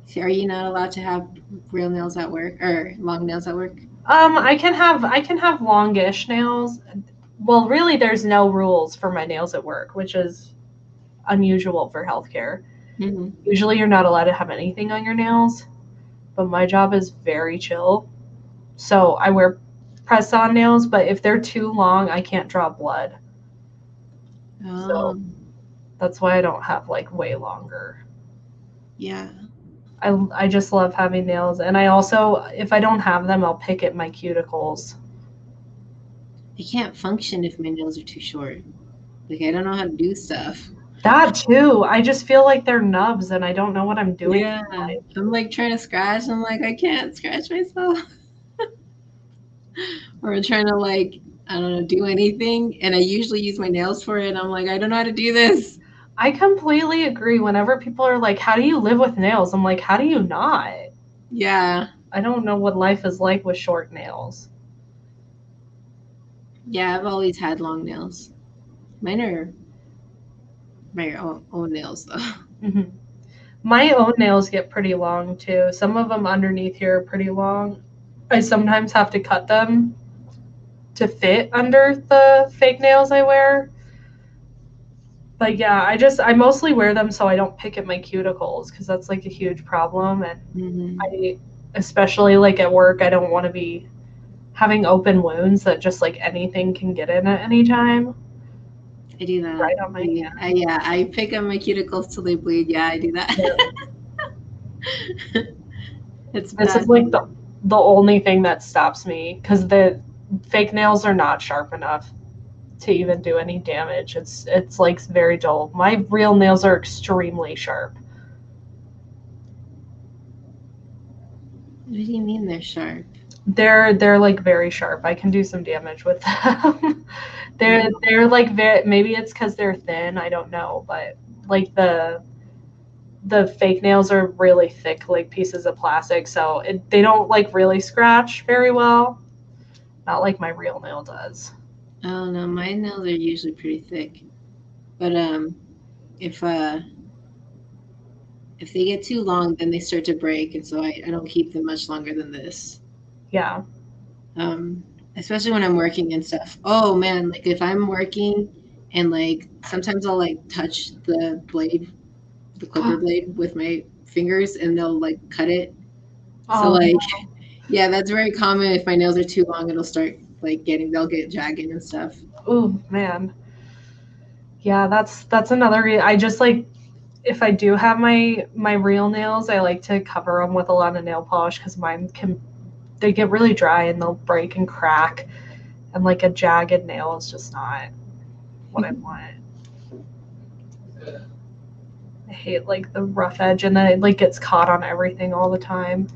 So are you not allowed to have real nails at work or long nails at work? I can have longish nails. Well, really, there's no rules for my nails at work, which is unusual for healthcare. Mm-hmm. Usually, you're not allowed to have anything on your nails, but my job is very chill. So I wear press-on nails, but if they're too long, I can't draw blood. Oh. So that's why I don't have like way longer. Yeah. I just love having nails, and I also, if I don't have them, I'll pick at my cuticles. I can't function if my nails are too short. Like, I don't know how to do stuff. That too. I just feel like they're nubs, and I don't know what I'm doing. Yeah. I'm like trying to scratch. I'm like, I can't scratch myself. Or I'm trying to like, I don't know, do anything. And I usually use my nails for it. And I'm like, I don't know how to do this. I completely agree. Whenever people are like, how do you live with nails? I'm like, how do you not? Yeah. I don't know what life is like with short nails. Yeah, I've always had long nails. Mine are my own nails, though. Mm-hmm. My own nails get pretty long, too. Some of them underneath here are pretty long. I sometimes have to cut them to fit under the fake nails I wear. But yeah, I mostly wear them so I don't pick at my cuticles because that's like a huge problem. And Mm-hmm. especially like at work, I don't want to be having open wounds that just like anything can get in at any time. I do that. Right on my hand. Yeah, I pick up my cuticles till they bleed. Yeah, I do that. Yeah. It's This bad. is like the only thing that stops me because the fake nails are not sharp enough to even do any damage. It's like very dull. My real nails are extremely sharp. What do you mean they're sharp? They're like very sharp. I can do some damage with them. they're like maybe it's because they're thin. I don't know, but like the fake nails are really thick, like pieces of plastic, so they don't like really scratch very well. Not like my real nail does. Oh no, my nails are usually pretty thick. But if they get too long, then they start to break, and so I don't keep them much longer than this. Yeah. Especially when I'm working and stuff. Oh man, like if I'm working and like sometimes I'll like touch the blade, the clipper blade with my fingers and they'll like cut it. So like no. yeah, that's very common. If my nails are too long, it'll start like they'll get jagged and stuff. Oh man. Yeah, that's another reason. I just like if I do have my real nails, I like to cover them with a lot of nail polish because mine they get really dry and they'll break and crack, and like a jagged nail is just not what I want. I hate like the rough edge, and then it like gets caught on everything all the time.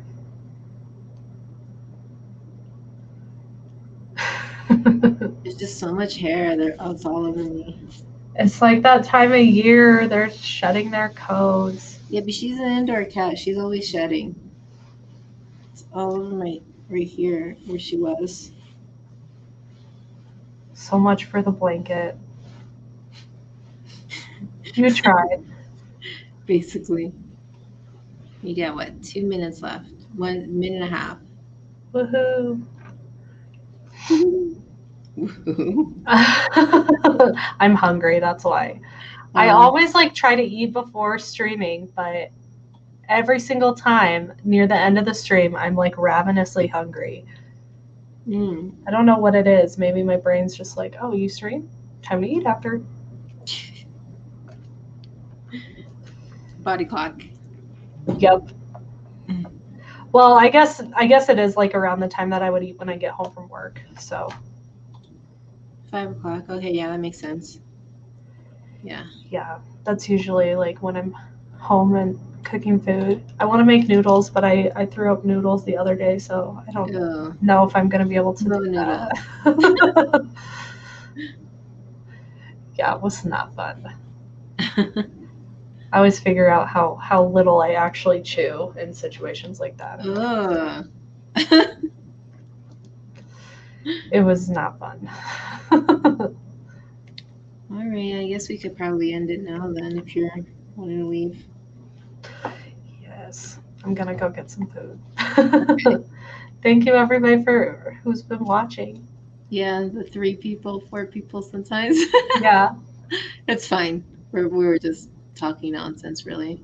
There's just so much hair. It's all over me. It's like that time of year. They're shedding their coats. Yeah, but she's an indoor cat. She's always shedding. It's all over right here where she was. So much for the blanket. You tried. Basically. You got what? 2 minutes left. 1 minute and a half. Woohoo. Woohoo. I'm hungry, that's why. I always like try to eat before streaming, but every single time near the end of the stream, I'm like ravenously hungry. I don't know what it is. Maybe my brain's just like, oh, you stream? Time to eat after. Body clock. Yep. Well, I guess it is like around the time that I would eat when I get home from work. So 5 o'clock. Okay, yeah, that makes sense. Yeah. Yeah, that's usually like when I'm home and cooking food. I want to make noodles, but I threw up noodles the other day, so I don't know if I'm going to be able to do that. Yeah, it was not fun. I always figure out how little I actually chew in situations like that. It was not fun. All right, I guess we could probably end it now then if you're when we leave. Yes, I'm gonna go get some food. Thank you, everybody, for who's been watching. Yeah, the 3 people, 4 people sometimes. Yeah. That's fine. We were just talking nonsense, really.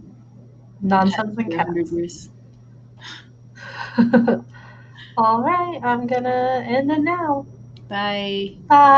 Nonsense and cats. Years. All right, I'm gonna end it now. Bye. Bye.